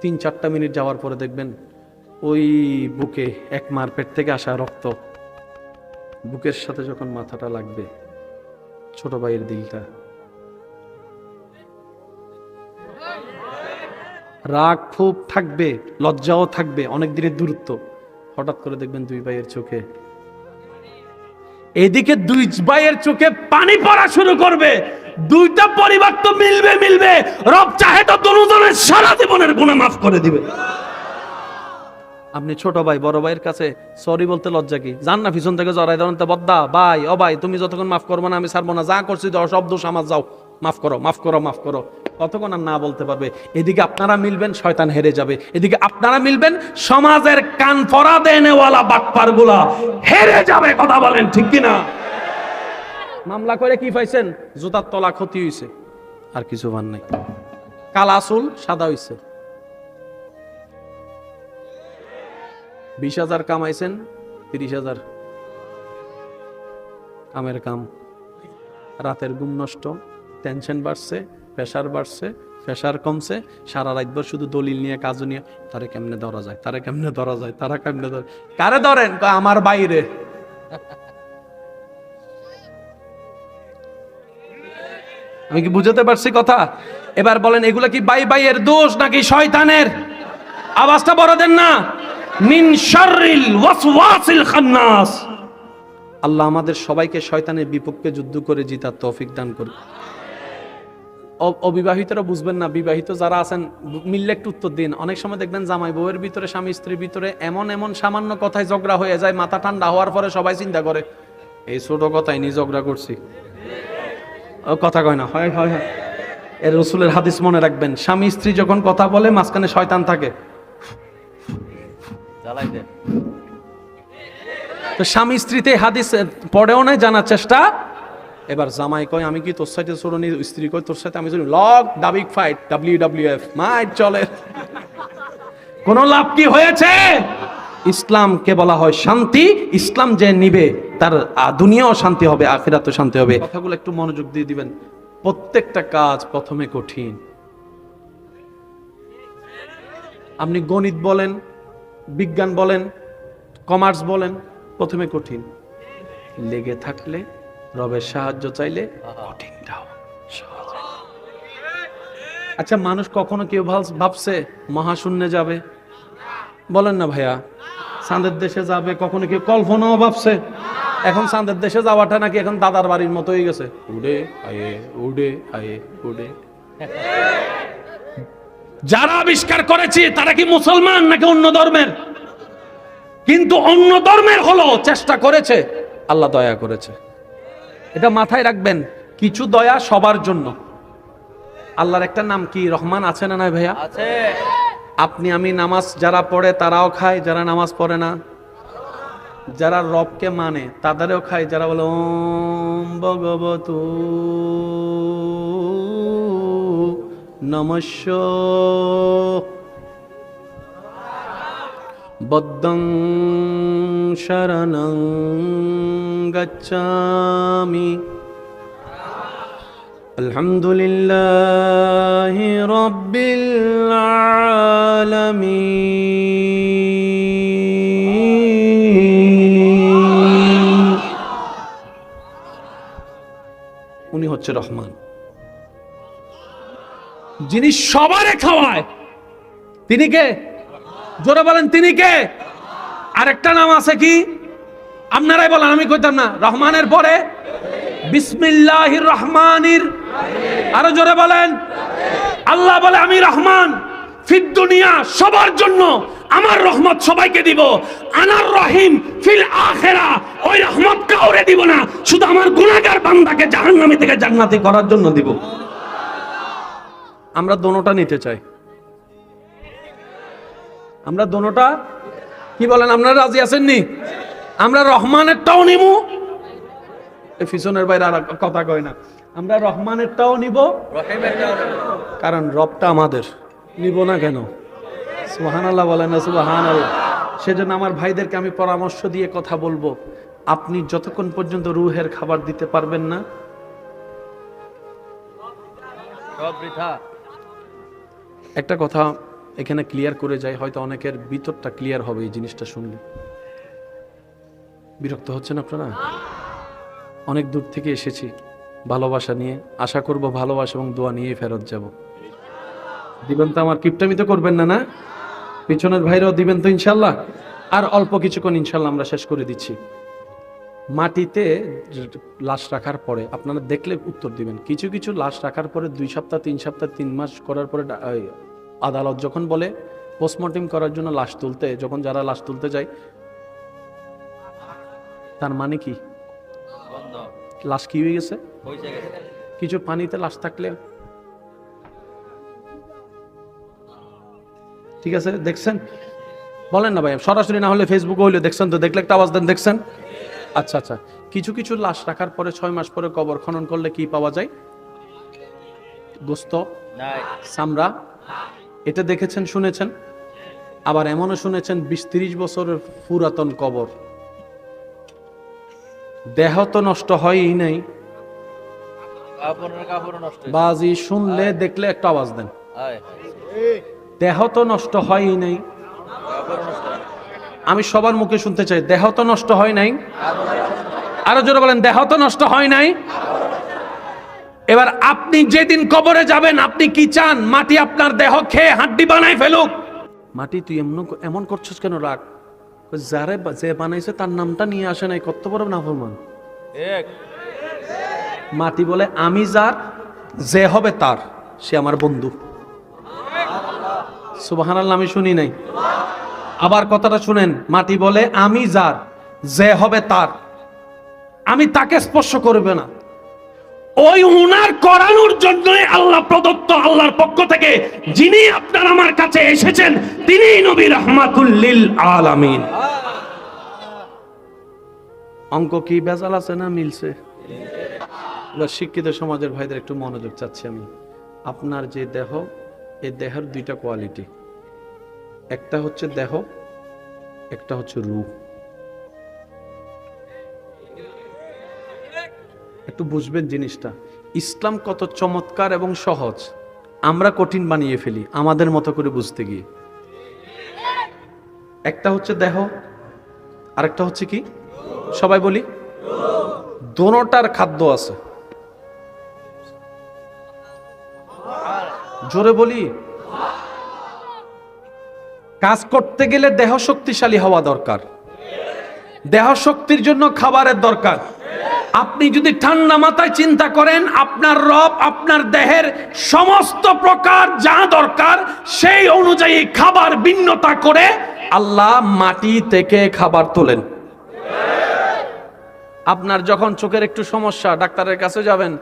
3-4টা মিনিট যাওয়ার পরে দেখবেন ওই বুকে এক মার পেট থেকে আসা রক্ত বুকের সাথে যখন মাথাটা লাগবে, ছোট ভাইয়ের দিলটা, রাগ ক্ষোভ থাকবে, লজ্জাও থাকবে, অনেক দিনের দূরত্ব, হঠাৎ করে দেখবেন দুই ভাইয়ের চোখে, এদিকে দুই ভাইয়ের চোখে পানি পড়া শুরু করবে। দুইটা পরিবার তো মিলবে, রব চাহে তো দুজনের সারা জীবনের গুনাহ মাফ করে দিবে। আপনি ছোট ভাই বড় ভাইয়ের কাছে সরি বলতে লজ্জা কি? জান না পিছন থেকে জড়াই ধরেন, বদ্দা ভাই ও ভাই তুমি যতক্ষণ মাফ করবো না আমি ছাড়বো না, যা করছি সব দোষ আমার, যাও মাফ করো। কতক্ষণ আর না বলতে পারবে? এদিকে আপনারা মিলবেন, শয়তান হেরে যাবে। এদিকে আপনারা মিলবেন, সমাজের কান ফরা দেনেওয়ালা বাটপার গুলা হেরে যাবে। কথা বলেন ঠিক কিনা? মামলা করে কি পাইছেন? জুতার তলা ক্ষতি হইছে, আর কিছু ভান নাই। কালা চুল সাদা হইছে। 20,000 কামাইছেন, 30,000 কামের কাম, রাতের ঘুম নষ্ট, টেনশন বাড়ছে, প্রেশার কমছে, সারা রাতভর শুধু দলিল নিয়ে কাজ নিয়ে, তারা কেমনে ধরা যায়, কারে ধরেন? আমার বাইরে। আমি কি বুঝাতে পারছি কথা? এবার বলেন এগুলা কি ভাইয়ের দোষ নাকি শয়তানের? আওয়াজটা বড় দেন না। মিন শাররিল ওয়াসওয়াসিল খান্নাস। আল্লাহ আমাদের সবাইকে শয়তানের বিপক্ষে যুদ্ধ করে জিতার তৌফিক দান করুন। অবিবাহিতরা বুঝবেন না, বিবাহিত যারা আছেন মিললে একটু উত্তর দিন। অনেক সময় দেখবেন জামাই বউয়ের ভিতরে, স্বামী স্ত্রীর ভিতরে এমন এমন সামান্য কথায় ঝগড়া হয়ে যায়, মাথা ঠান্ডা হওয়ার পরে সবাই চিন্তা করে এই ছোট কথাই নিয়ে ঝগড়া করছি। ও কথা কয় না, হয় হয় হয়। এর রাসূলের হাদিস মনে রাখবেন, স্বামী স্ত্রী যখন কথা বলে মাঝখানে শয়তান থাকে, তো স্বামী স্ত্রীতে হাদিস পড়েও নাই, জানার চেষ্টা। এবার জামাই কয় আমি কি তোর সাথে ছোট নি, স্ত্রী কয় তোর সাথে আমি ছোট, লক দাবিক ফাইট WWF মাইট চলে। কোন লাভ কি হয়েছে? ইসলামকে বলা হয় শান্তি। ইসলাম যে নিবে তার দুনিয়াও শান্তি হবে, আখিরাতেও শান্তি হবে। কথাগুলো একটু মনোযোগ দিয়ে দিবেন। প্রত্যেকটা কাজ প্রথমে কঠিন। আপনি গণিত বলেন, বিজ্ঞান বলেন, কমার্স বলেন, প্রথমে কঠিন। লেগে থাকলে, রবের সাহায্য চাইলে কঠিনটাও সহজ। আচ্ছা, মানুষ কখনো কেউ ভাবছে মহাশূন্যে যাবে? বলেন না ভাইয়া। চাঁদের দেশে যাবে কখনো কেউ কল্পনাও ভাবছে? এখন চাঁদের দেশে যাওয়াটা নাকি এখন দাদার বাড়ির মতো হয়ে গেছে। উড়ে আয়ে উড়ে আয়ে উড়ে। যারা আবিষ্কার করেছে তারা কি মুসলমান নাকি অন্য ধর্মের? কিন্তু অন্য ধর্মের হলো চেষ্টা করেছে, আল্লাহ দয়া করেছে। এটা মাথায় রাখবেন। কিছু দয়া সবার জন্য। আল্লাহর একটা নাম কি? রহমান আছে না নাই ভাইয়া? আছে। আপনি আমি নামাজ যারা পড়ে তারাও খায়, যারা নামাজ পড়ে না। যারা রবকে মানে তাদেরও খায়, যারা বলে ওম ভগবতু নমস্য বদ্ধং শরণং গচ্ছামি আলহামদুলিল্লাহি রাব্বিল আলামিন। উনি হচ্ছে রহমান, যিনি সবারে খাওয়ায়। তিনি কে? জোরে বলেন, তিনি কে? আরেকটা নাম আছে কি? আপনারাই বলেন, আমি কইতাম না। রহমানের পরে বিসমিল্লাহির রহমানির, আরো জোরে বলেন। আল্লাহ বলে আমি রহমান, ফিদ দুনিয়া সবার জন্য আমার রহমত সবাইকে দিব। আনার রহিম ফিল আখিরা, ওই রহমত কাউরে দিব না, শুধু আমার গুনাহগার বান্দাকে জাহান্নামী থেকে জান্নাতি করার জন্য দিব। আমরা দোনোটা নিতে চাই। আমরা দোনোটা, কি বলেন? আপনারা রাজি আছেন নি? আমরা রহমানেরটাও নিব, এই পিছনের বাইরে আর কথা কয় না। আমরা রহমানেরটাও নিব, কারণ রবটা আমাদের। নিব না কেন? সুবহানাল্লাহ বলেন না সুবহানাল্লাহ। সেজন্য আমার ভাইদেরকে আমি পরামর্শ দিয়ে কথা বলবো, আপনি যতক্ষণ পর্যন্ত রুহের খাবার দিতে পারবেন না, একটা কথা এখানে ক্লিয়ার করে যায়, হয়তো অনেকের ভিতরটা ক্লিয়ার হবে এই জিনিসটা শুনলে। বিরক্ত হচ্ছেন আপনারা? অনেক দূর থেকে এসেছি ভালোবাসা নিয়ে, আশা করব ভালোবাসা এবং দোয়া নিয়ে ফেরত যাব। দিবেন তো? আমার কিপটামি তো করবেন না? না, পিছনের ভাইরাও দিবেন তো ইনশাল্লাহ? আর অল্প কিছুক্ষণ ইনশাল্লাহ আমরা শেষ করে দিচ্ছি। মাটিতে লাশ রাখার পরে আপনারা দেখলে উত্তর দিবেন। কিছু কিছু লাশ রাখার পরে 2 সপ্তাহ 3 সপ্তাহ 3 মাস করার পরে আদালত যখন বলে পোস্টমর্টেম করার জন্য লাশ তুলতে, যখন যারা লাশ তুলতে যায়, তার মানে কি লাশ কি হয়ে গেছে? কিছু পানিতে লাশ থাকলে, ঠিক আছে দেখছেন? বলেন না ভাই, সরাসরি না হলে ফেসবুকে হইলে দেখছেন তো, দেখলে একটা আওয়াজ দেন, দেখছেন? আচ্ছা আচ্ছা, কিছু কিছু লাশ রাখার পরে 6 মাস পরে কবর খনন করলে কি পাওয়া যায়? গোস্ত, চামড়া। এটা দেখেছেন, শুনেছেন? আবার এমনও শুনেছেন 20-30 বছরের পুরাতন কবর। দেহ তো নষ্ট হয়ই নাই, বাজি শুনলে দেখলে একটা আওয়াজ দেন। দেহ তো নষ্ট হয়ই নাই। আমি সবার মুখে শুনতে চাই, দেহ তো নষ্ট হয় নাই। আরো জোরে বলেন, দেহ তো নষ্ট হয় নাই। এবার আপনি যেদিন কবরে যাবেন, আপনি কি চান? মাটি আপনার দেহ খেয়ে হাড্ডি বানায় ফেলুক? মাটি তুই এমন করছিস কেন? রাখ। যারে যে বানাইছে তার নামটা নিয়ে আসে নাই, কত বড় নাফরমান। মাটি বলে আমি যার, যে হবে তার, সে আমার বন্ধু। সুবহানাল্লাহ, আমি শুনি নাই। আবার কথাটা শুনেন, মাটি বলে আমি যার, যে হবে তার, আমি তাকে স্পর্শ করবে না। ওই উনার করানোর জন্য আল্লাহ প্রদত্ত, আল্লাহর পক্ষ থেকে যিনি আপনার আমার কাছে এসেছেন, তিনি নবী রাহমাতুল লিল আলামিন। অঙ্ক কি ভেজাল আছে না মিলছে? শিক্ষিত সমাজের ভাইদের একটু মনোযোগ চাচ্ছি আমি। আপনার যে দেহ, এই দেহের দুইটা কোয়ালিটি, একটা হচ্ছে দেহ, একটা হচ্ছে রূহ। একটু বুঝবেন জিনিসটা। ইসলাম কত চমৎকার এবং সহজ, আমরা কঠিন বানিয়ে ফেলি আমাদের মতো করে বুঝতে গিয়ে। একটা হচ্ছে দেহ, আরেকটা হচ্ছে কি? সবাই বলি, দোনোটার খাদ্য আছে। জোরে বলি। কাজ করতে গেলে দেহ শক্তিশালী হওয়া দরকার, দেহ শক্তির জন্য খাবারের দরকার। আপনি যদি ঠান্ডা মাথায় চিন্তা করেন, আপনার রব আপনার দেহের সমস্ত প্রকার যা দরকার সেই অনুযায়ী খাবার ভিন্নতা করে আল্লাহ মাটি থেকে খাবার তোলেন। আপনার যখন চোখের একটু সমস্যা, ডাক্তারের কাছে যাবেন,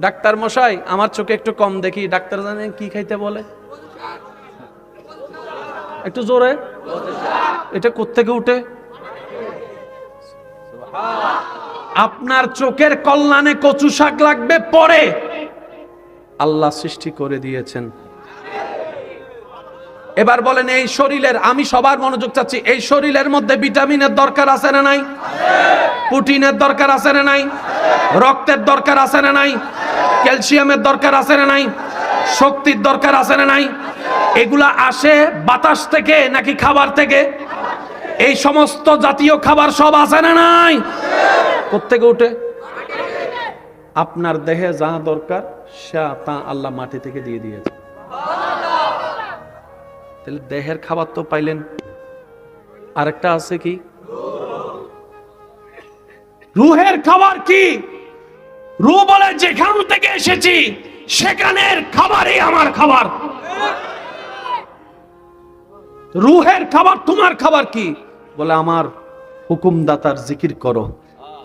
ডাক্তার মশাই আমার চোখে একটু কম দেখি। ডাক্তার জানেন কি খাইতে বলে? একটু জোরে, এটা কোত্থেকে উঠে? আপনার চোখের কল্যাণে কচু শাক লাগবে, পরে আল্লাহ সৃষ্টি করে দিয়েছেন। এবার বলেন, এই শরীরের, আমি সবার মনোযোগ চাচ্ছি, এই শরীরের মধ্যে ভিটামিনের দরকার আছে না নাই? প্রোটিনের দরকার আছে না নাই? রক্তের দরকার আছে না নাই? ক্যালসিয়ামের দরকার আছে না নাই? শক্তির দরকার আছে না নাই? এগুলা আসে বাতাস থেকে নাকি খাবার থেকে? এই সমস্ত জাতীয় খাবার সব আছে না নাই? কোত্থেকে উঠে? আপনার দেহে যা দরকার সে তা আল্লাহ মাটি থেকে দিয়ে দিয়েছে। তাহলে দেহের খাবার তো পাইলেন, আরেকটা আছে কি? রুহের খাবার কি? রূহ বলে যেখান থেকে এসেছি সেখানের খাবারই আমার খাবার। রুহের খাবার তোমার খাবার কি? বলে আমার হুকুমদাতার জিকির করো,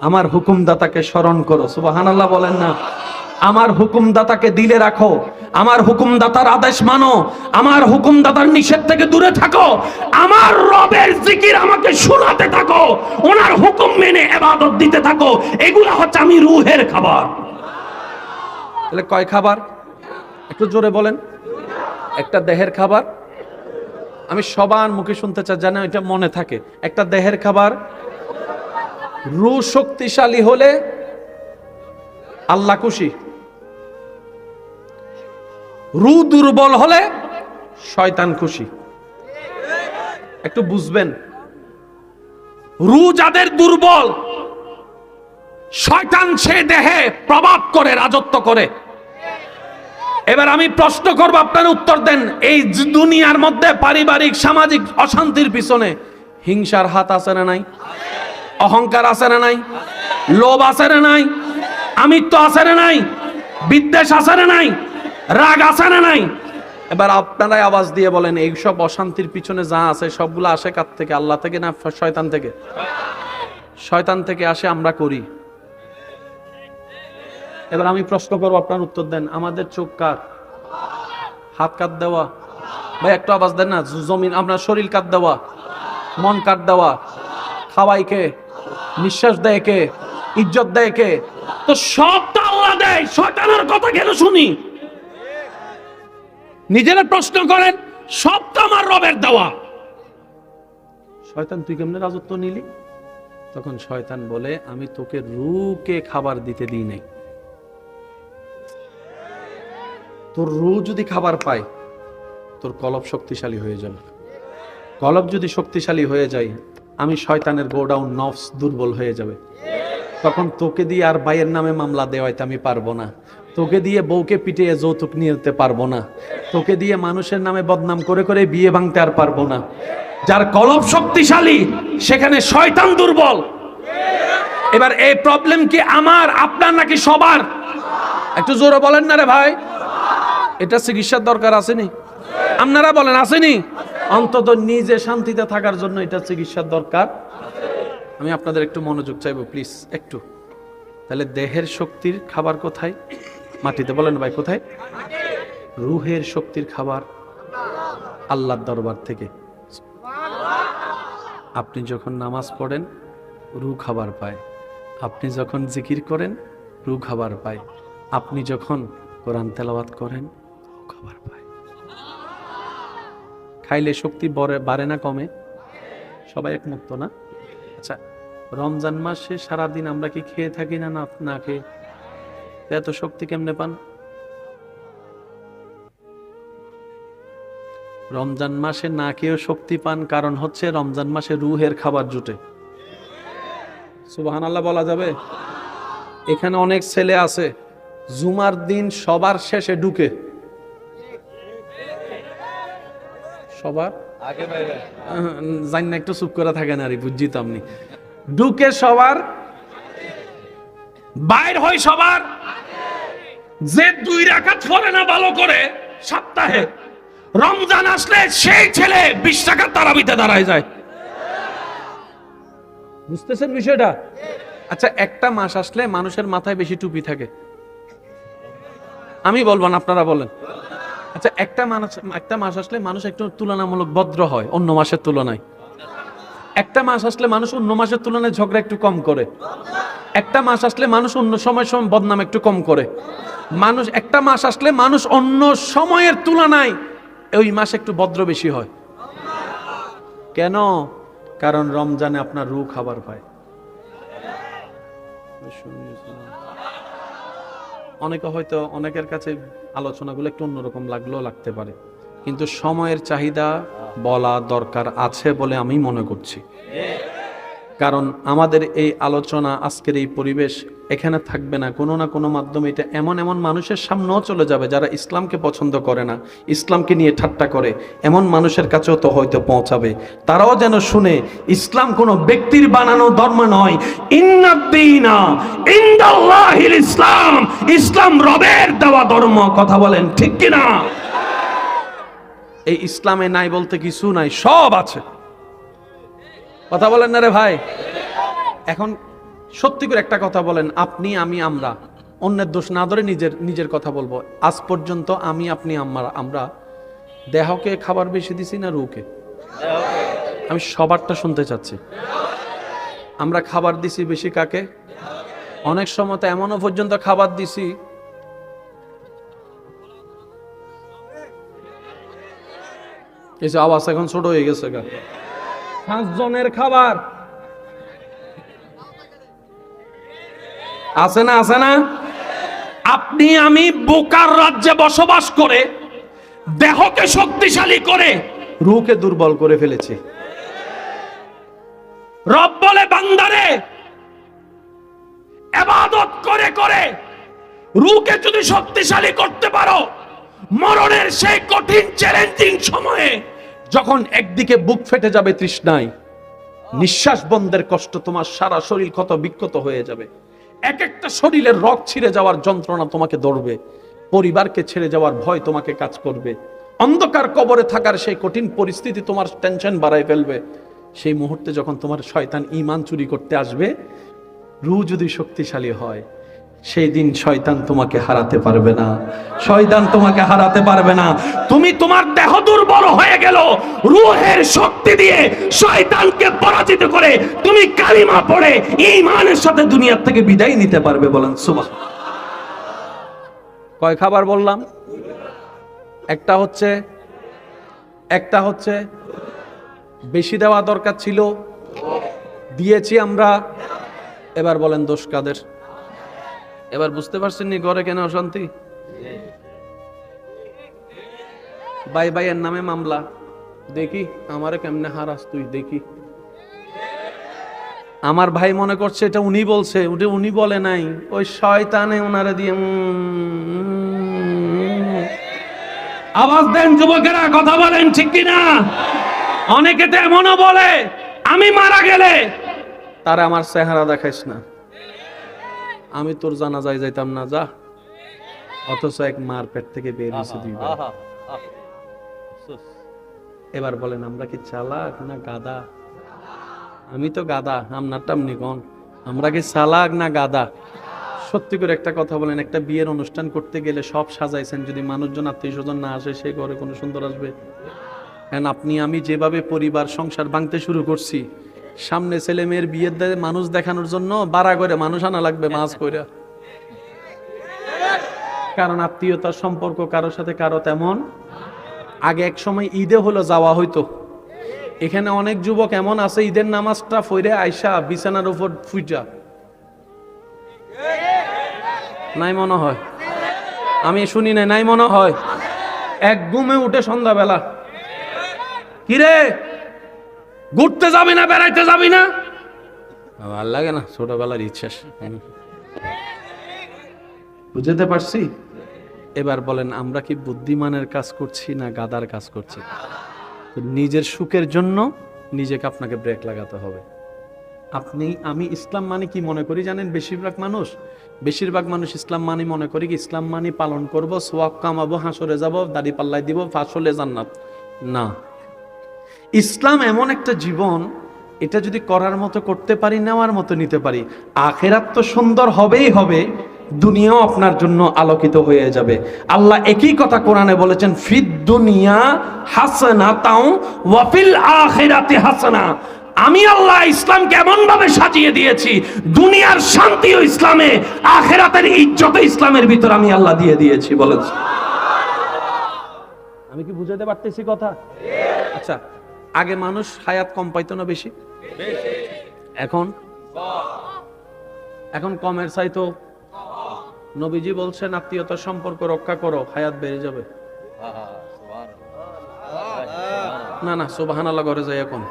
আমার হুকুমদাতাকে স্মরণ করো। সুবহানাল্লাহ বলেন না? আমার হুকুমদাতাকে দিলে রাখো, আমার হুকুমদাতার আদেশ মানো, আমার হুকুমদাতার নিষেধ থেকে দূরে থাকো, আমার রবের জিকির আমাকে শোনাতে থাকো, ওনার হুকুম মেনে ইবাদত দিতে থাকো। এগুলা হচ্ছে আমি রুহের খাবার। তাহলে কয় খাবার? একটু জোরে বলেন। একটা দেহের খাবার, আমি সবার মুখে শুনতে চাই যেন এটা মনে থাকে। একটা দেহের খাবার, রূহ শক্তিশালী হলে আল্লাহ খুশি, রূহ দুর্বল হলে শয়তান খুশি। একটু বুঝবেন, রূহ যাদের দুর্বল, শয়তান সে দেহে প্রভাব করে, রাজত্ব করে। এবার আমি প্রশ্ন করব, আপনারা উত্তর দেন। এই দুনিয়ার মধ্যে পারিবারিক সামাজিক অশান্তির পিছনে হিংসার হাত আছে না নাই? অহংকার আছে না নাই? লোভ আছে না নাই? আমিত্ব আছে না নাই? বিদ্বেষ আছে না নাই? রাগ আছে না নাই? এবার আপনারাই আওয়াজ দিয়ে বলেন, এই সব অশান্তির পিছনে যা আছে সবগুলো আসে কার থেকে? আল্লাহ থেকে না শয়তান থেকে? শয়তান থেকে আসে, আমরা করি। এবার আমি প্রশ্ন করবো, আপনার উত্তর দেন। আমাদের চোখ কার? হাত কাট দেওয়া? ভাই একটু আওয়াজ দেন না। জমিন, আপনার শরীর কাট দেওয়া? মন কাট দেওয়া? খাওয়াই কে? নিঃশ্বাস দেয় কে? ইজ্জত দেয় কে? তো সবটা আল্লাহ দেয়, শয়তানের কথা কেন শুনি? নিজেরা প্রশ্ন করেন, সবটা আমার রবের দেওয়া। শয়তান তুই কেমনে রাজত্ব নিলি? তখন শয়তান বলে, আমি তোকে রূহকে খাবার দিতে দিই নাই। তোর রূহ যদি খাবার পায়, তোর কলব শক্তিশালী হয়ে যাবে। কলব যদি শক্তিশালী হয়ে যায়, আমি শয়তানের গোডাউন নফস দুর্বল হয়ে যাবে। তখন তোকে দিয়ে আর ভাইয়ের নামে মামলা দেওয়াইতে আমি পারবো না, তোকে দিয়ে বউকে পিটিয়ে যৌতুক নিতে পারবো না, তোকে দিয়ে মানুষের নামে বদনাম করে করে বিয়ে ভাঙতে আর পারবো না। যার কলব শক্তিশালী সেখানে শয়তান দুর্বল। এবার এই প্রবলেম কি আমার, আপনার, নাকি সবার? একটু জোরে বলেন না রে ভাই। এটা চিকিৎসার দরকার আসেনি? আপনারা বলেন আসেনি? অন্তত নিজে শান্তিতে থাকার জন্য এটা চিকিৎসার দরকার। আমি আপনাদের একটু মনোযোগ চাইবো প্লিজ একটু। তাহলে দেহের শক্তির খাবার কোথায়? মাটিতে। বলেন ভাই কোথায়? রুহের শক্তির খাবার আল্লাহর দরবার থেকে। আপনি যখন নামাজ পড়েন রূহ খাবার পায়, আপনি যখন জিকির করেন রূহ খাবার পায়, আপনি যখন কোরআন তেলাওয়াত করেন রূহ খাবার পায়। খাইলে শক্তি বাড়ে না কমে? সবাই একমত না? আচ্ছা, রমজান মাসে সারাদিন আমরা কি খেয়ে থাকি না না খেয়ে? এত শক্তি কেমনে পান? রমজান মাসে না খেয়েও শক্তি পান, কারণ হচ্ছে রমজান মাসে রুহের খাবার জুটে। সুবহানাল্লাহ বলা যাবে? এখানে অনেক ছেলে আছে জুমার দিন সবার শেষে ঢুকে, সবার আগে বাইরে জানি না, একটু চুপ করে থাকেন আর বুঝিতাম নি। ঢুকে সবার, বাইর হয় সবার। যে 2 রাকাত পড়ে না ভালো করে সপ্তাহে, রমজান আসলে সেই ছেলে 20 রাকাত তারাবিতে দাঁড়ায় যায়। বুঝতেছেন বিষয়টা? আচ্ছা, একটা মাস আসলে মানুষের মাথায় বেশি টুপি থাকে। আমি বলবো না, আপনারা বলেন। আচ্ছা, একটা মাস আসলে মানুষ একটু তুলনামূলক ভদ্র হয় অন্য মাসের তুলনায়। একটা মাস আসলে মানুষ অন্য মাসের তুলনায় ঝগড়া একটু কম করে। একটা মাস আসলে মানুষ অন্য সময় বদনাম একটু কম করে। একটা মাস আসলে মানুষ অন্য সময়ের তুলনায় ওই মাস একটু ভদ্র বেশি হয়। কেন? কারণ রমজানে আপনার রূহ খাবার পায়। অনেকে হয়তো, অনেকের কাছে আলোচনাগুলো একটু অন্যরকম লাগলেও লাগতে পারে, কিন্তু সময়ের চাহিদা বলা দরকার আছে বলে আমি মনে করছি। কারণ আমাদের এই আলোচনা, আজকের এই পরিবেশ এখানে থাকবে না, কোনো না কোনো মাধ্যমে এটা এমন এমন মানুষের সামনেও চলে যাবে যারা ইসলামকে পছন্দ করে না, ইসলামকে নিয়ে ঠাট্টা করে, এমন মানুষের কাছেও তো হয়তো পৌঁছাবে। তারাও যেন শুনে ইসলাম কোনো ব্যক্তির বানানো ধর্ম নয়। ইন্নাদ-দীনা ইনদাল্লাহিল ইসলাম, ইসলাম রবের দেওয়া ধর্ম। কথা বলেন ঠিক কিনা? এই ইসলামে নাই বলতে কিছু নাই, সব আছে। কথা বলেন না রে ভাই? এখন সত্যি করে একটা কথা বলেন, আপনি, আমি, আমরা অন্যের দোষ না ধরে নিজের কথা বলবো। আজ পর্যন্ত আমি, আপনি, আমরা দেহকে খাবার বেশি দিছি না রুহকে? আমি সবারটা শুনতে চাচ্ছি। আমরা খাবার দিছি বেশি কাকে? অনেক সময় তো এমনও পর্যন্ত খাবার দিছি এই যে আওয়াজ এখন ছোট হয়ে গেছে। 5 জনের খাবার আছে না? আছে না? আপনি আমি বোকার রাজ্যে বসবাস করে দেহকে শক্তিশালী করে রূহকে দুর্বল করে ফেলেছি। রব বলে বান্দারে ইবাদত করে করে রূহকে যদি শক্তিশালী করতে পারো, মরণের সেই কঠিন চ্যালেঞ্জিং সময়ে যখন একদিকে বুক ফেটে যাবে তৃষ্ণায়, নিঃশ্বাস বন্ধের কষ্ট, তোমার সারা শরীর ক্ষত বিক্ষত হয়ে যাবে, এক একটা শরীরের রগ ছিঁড়ে যাওয়ার যন্ত্রণা তোমাকে ধরবে, পরিবারকে ছেড়ে যাওয়ার ভয় তোমাকে কাজ করবে, অন্ধকার কবরে থাকার সেই কঠিন পরিস্থিতি তোমার টেনশন বাড়ায় ফেলবে। সেই মুহূর্তে যখন তোমার শয়তান ঈমান চুরি করতে আসবে, রূহ যদি শক্তিশালী হয়, সেই দিন শয়তান তোমাকে হারাতে পারবে না। শয়তান তোমাকে হারাতে পারবে না। তুমি, তোমার দেহ দুর্বল হয়ে গেল, রূহের শক্তি দিয়ে শয়তানকে পরাজিত করে তুমি কালিমা পড়ে ঈমানের সাথে দুনিয়ার থেকে বিদায় নিতে পারবে। বলেন সুবহানাল্লাহ। কয় খাবার বললাম? একটা হচ্ছে বেশি দেওয়া দরকার ছিল, দিয়েছি আমরা। এবার বলেন দোষ কাদের? এবার বুঝতে পারছেন নি ঘরে কেন অশান্তি? ভাইয়ের নামে মামলা, দেখি আমারে কেমনে হারাস তুই, দেখি। আমার ভাই মনে করছে এটা উনি বলছে, ওটা উনি বলে নাই, ওই শয়তানে ওনারে দিয়ে আওয়াজ দেন যুবকেরা, কথা বলেন ঠিক কিনা? অনেকে তো এমনও বলে আমি মারা গেলে তারা আমার চেহারা দেখাইস না, আমি তোর জানাজায় যাইতাম না, যা। অথচ এক মার পেট থেকে বের হয়েছে দুইবার। এবার বলেন আমরা কি চালাক না গাদা? আমি তো গাদা, আপনারটা আপনি কোন? আমরা কি চালাক না গাদা? সত্যি করে একটা কথা বলেন, একটা বিয়ের অনুষ্ঠান করতে গেলে সব সাজাইছেন, যদি মানুষজন আত্মীয় স্বজন না আসে সে ঘরে কোনো সুন্দর আসবে? হ্যাঁ, আপনি আমি যেভাবে পরিবার সংসার ভাঙতে শুরু করছি, সামনে ছেলে মেয়ের বিয়ের মানুষ দেখানোর জন্য বাড়া করে মানুষ আনা লাগবে মাছ কইরা। কারণ আত্মীয়তার সম্পর্ক কারোর সাথে কারো তেমন। আগে এক সময় ঈদে হলো যাওয়া হইতো, এখানে অনেক যুবক এমন আছে ঈদের নামাজটা ফইরে আইসা বিছানার উপর ফুইটা নাই মনে হয়, আমি শুনি নাই, নাই মনে হয়, এক ঘুমে উঠে সন্ধ্যাবেলা, কিরে ঘুরতে যাবি না, বেড়াইতে যাবি না? ভাল লাগে না, ছোটবেলার ইচ্ছা। বুঝতে পারছি? এবার বলেন আমরা কি বুদ্ধিমানের কাজ করছি না গাদার কাজ করছি? নিজের সুখের জন্য নিজেকে আপনাকে ব্রেক লাগাতে হবে। আমি ইসলাম মানে কি মনে করি জানেন? বেশিরভাগ মানুষ ইসলাম মানে মনে করি কি ইসলাম মানে পালন করব, সওয়াব কামাবো, হাসরে যাব, দাড়ি পাল্লাই দিব, ফাঁসলে জান্নাত। না, ইসলাম এমন একটা জীবন, এটা যদি করার মতো করতে পারি, নেওয়ার মতো নিতে পারি, আখিরাত তো সুন্দর হবেই হবে, দুনিয়াও আপনার জন্য আলোকিত হয়ে যাবে। আল্লাহ একই কথা কোরআনে বলেছেন, ফিদ দুনিয়া হাসানাতাও ওয়া ফিল আখিরাতি হাসানা। আমি আল্লাহ ইসলামকে এমন ভাবে সাজিয়ে দিয়েছি, দুনিয়ার শান্তিও ইসলামে, আখিরাতের ইজ্জত ইসলামের ভিতর আমি আল্লাহ দিয়ে দিয়েছি। বলেন আমি কি বুঝাতে পারতেছি কথা? আচ্ছা, আগে মানুষ হায়াত কম পাইতো না বেশি? এখন কমের চাইতো। নবীজি বলছেন আত্মীয়তার সম্পর্ক রক্ষা করো, হায়াত বেড়ে যাবে। না সুবহানাল্লাহ করে যায় এখন।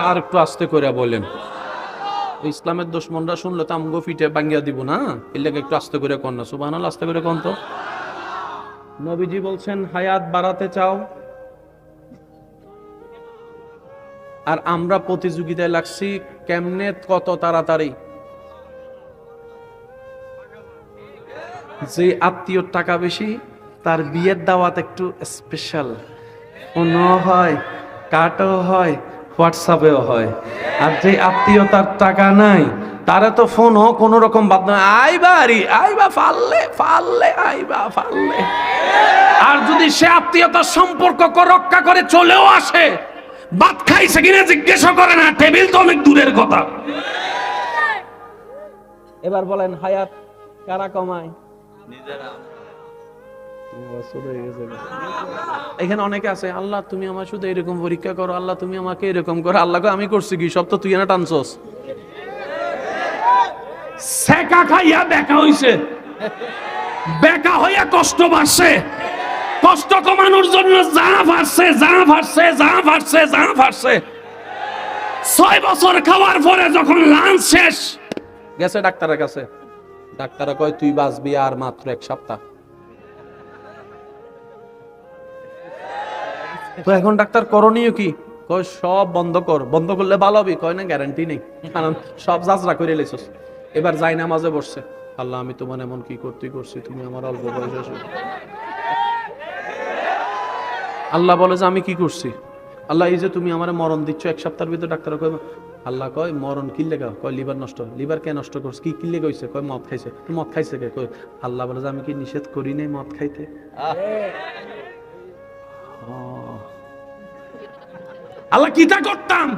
আর একটু আস্তে করে বলেন, ইসলামের দুশমনরা শুনলে তো আমগো ফিটে ভাঙ্গিয়া দিব না, এর লাগে একটু আস্তে করে কর না, সুবহানাল্লাহ আস্তে করে কোন তো। নবীজি বলছেন হায়াত বাড়াতে চাও, আর আমরা প্রতিযোগিতায় লাগছি কেমনে কত তাড়াতাড়ি। যে আত্মীয়র টাকা বেশি তার বিয়ের দাওয়াত একটু স্পেশাল, ফোনও হয়, কার্ডও হয়, হোয়াটসঅ্যাপেও হয়। আর যে আত্মীয়তার টাকা নাই তারা তো ফোনও কোন রকম বাদ নয়, আইবা ফাললে আইবা ফাললে। আর যদি সে আত্মীয়তার সম্পর্ক রক্ষা করে চলেও আসে, ভাত খাইছে কিনা জিজ্ঞাসা করে না, টেবিল তো অনেক দূরের কথা। এবার বলেন হায়াত কারা কমায়? এখানে অনেকে আছে, আল্লাহ তুমি আমার শুধু এরকম পরীক্ষা করো, আল্লাহ তুমি আমাকে এরকম করো। আল্লাহকে আমি করছি কি? সব তো তুই না টানছস। সেকা খাইয়া বেকা হইছে, বেকা হইয়া কষ্ট বাড়ছে, কষ্ট কমানোর জন্য যা ফাটছে। 6 বছর খাওয়ার পরে যখন লাঞ্চ শেষ, গেছে ডাক্তারের কাছে, ডাক্তার কয় তুই বাঁচবি আর মাত্র 1 সপ্তাহ। তো এখন ডাক্তার করণীয় কি? কয় সব বন্ধ কর, বন্ধ করলে ভালো হবে। কয় না গ্যারান্টি নেই, কারণ সব যাত্রা করে লেছিস। এবার যাই নামাজে বসছে, আল্লাহ আমি তোমার এমন কি করছি, তুমি আমার অল্প বয়সে। আল্লাহ বলে যে আমি কি করছি? আল্লাহ এই যে তুমি আমার মরণ দিচ্ছ 1 সপ্তাহের ভিতরে। ডাক্তার কয়, আল্লাহ কয় মরণ কিনলে গা? কয় লিভার নষ্ট। লিভার কে নষ্ট করছে? কি কিনলে গেছে? কয় মদ খাইছে। তো মদ খাইছে কে? কয় আল্লাহ বলে যে আমি কি নিষেধ করি নাই মদ খাইতে? আল্লাহ কিতা করতাম,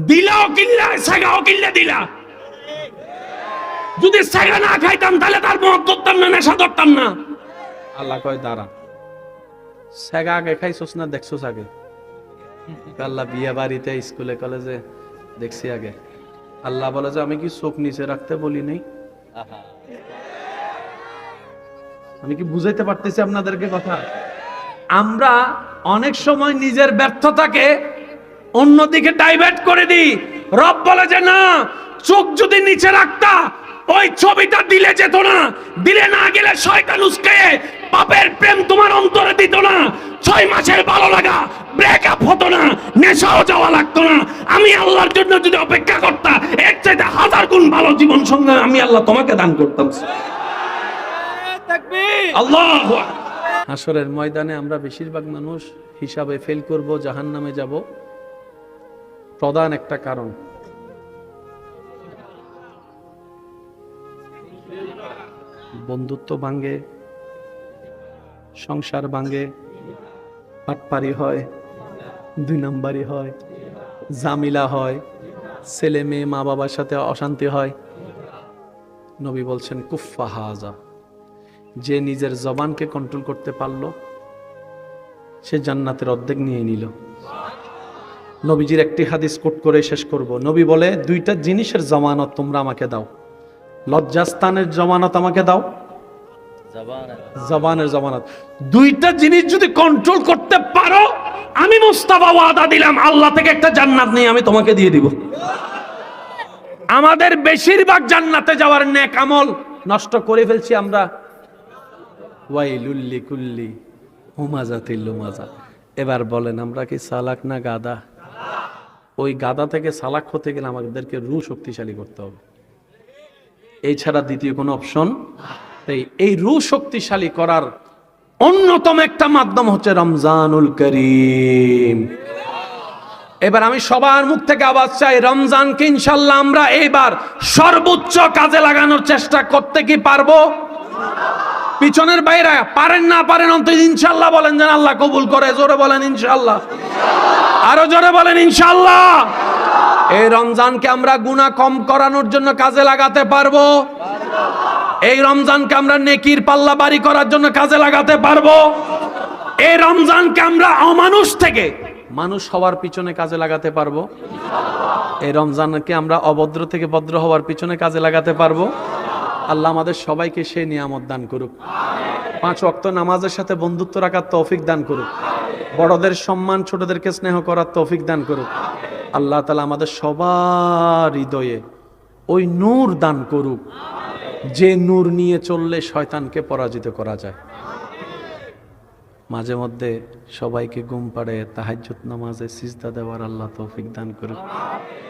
দিলাও কিল্লা সাগাও কিল্লা দিলা। যদি সাগা না খাইতাম তাহলে তার মদ ধরতাম না, নেশা ধরতাম না। আল্লাহ কয় দাঁড়া, সাগা আগে খাইছস না দেখছস আগে? আল্লাহ বিয়ে বাড়িতে স্কুলে কলেজে দেখছি আগে। আল্লাহ বলে যে আমি কি চোখ নিচে রাখতে বলি নাই? আমি কি বুঝাইতে পারতেছি আপনাদেরকে কথা? আমরা অনেক সময় নিজের ব্যর্থতাকে অন্যদিকে ডাইভার্ট করে দিই। রব বলে যে না, চোখ যদি নিচে রাখতা ওই ছবিটা দিলে যেত না, দিলে না গেলে শয়তান উস্কায়ে পাপের প্রেম তোমার অন্তরে দিত না, 6 মাসের ভালো লাগা ব্রেকআপ হতো না, নেশাও যাওয়া লাগতো না। আমি আল্লাহর জন্য যদি অপেক্ষা করতা, এর চাইতে 1000 গুণ ভালো জীবন সঙ্গে আমি আল্লাহ তোমাকে দান করতাম। আল্লাহু আকবার। হাসরের ময়দানে আমরা বেশিরভাগ মানুষ হিসাবে ফেল করব, জাহান্নামে যাব। প্রধান একটা কারণ, বন্ধুত্ব ভাঙে, সংসার ভাঙে, পাটপারি হয়, 2 নাম্বারি হয়, জামিলা হয়, ছেলে মেয়ে মা বাবার সাথে অশান্তি হয়। নবী বলছেন কুফফা হাজা, যে নিজের জবানকে কন্ট্রোল করতে পারলো সে জান্নাতের অর্ধেক নিয়ে নিল। নবীজির একটি হাদিস কোট করে শেষ করব। নবী বলে 2টা জিনিসের জমানত তোমরা আমাকে দাও, লজ্জাস্থানের জমানত আমাকে দাও, জবানের জমানত। 2টা জিনিস যদি কন্ট্রোল করতে পারো, আমি মুস্তাফা ওয়াদা দিলাম আল্লাহ থেকে একটা জান্নাত নিয়ে আমি তোমাকে দিয়ে দিব। আমাদের বেশিরভাগ জান্নাতে যাওয়ার নেক আমল নষ্ট করে ফেলছি আমরা। ওয়াইলুল লিকুল্লি হুমাজাতিল লুমাজা। এবার বলেন আমরা কি চালাক না গাদা? ওই গাদা থেকে চালাক হতে গেলে আমাদেরকে রূহ শক্তিশালী করতে হবে, এই ছাড়া দ্বিতীয় কোনো অপশন। তাই এই রূহ শক্তিশালী করার অন্যতম একটা মাধ্যম হচ্ছে রমজানুল করিম। এবার আমি সবার মুখ থেকে আওয়াজ চাই, রমজানকে ইনশাআল্লাহ আমরা এইবার সর্বোচ্চ কাজে লাগানোর চেষ্টা করতে কি পারবো? পিছনের বাইরে পারেন না পারেন অন্তত ইনশাআল্লাহ বলেন, যেন আল্লাহ কবুল করে। জোরে বলেন ইনশাআল্লাহ, আরো জোরে বলেন ইনশাআল্লাহ। এই রমজানকে আমরা গুনাহ কম করানোর জন্য কাজে লাগাতে পারবো। এই রমজানকে আমরা নেকির পাল্লা বাড়ি করার জন্য কাজে লাগাতে পারবো। এই রমজানকে আমরা অমানুষ থেকে মানুষ হওয়ার পিছনে কাজে লাগাতে পারবো। এই রমজানকে আমরা অভদ্র থেকে ভদ্র হওয়ার পিছনে কাজে লাগাতে পারবো। আল্লাহ আমাদের সবাইকে সেই নিয়ামত দান করুক। 5 ওয়াক্ত নামাজের সাথে বন্ধুত্ব রাখার তৌফিক দান করুক। বড়দের সম্মান, ছোটদেরকে স্নেহ করার তৌফিক দান করুক। আল্লাহ তাআলা আমাদের সবার হৃদয়ে ওই নূর দান করুক, যে নূর নিয়ে চললে শয়তানকে পরাজিত করা যায়। মাঝে মধ্যে সবাইকে ঘুম পাড়ে তাহাজ্জুদ নামাজে সিজদা দেওয়ার আল্লাহ তৌফিক দান করুক।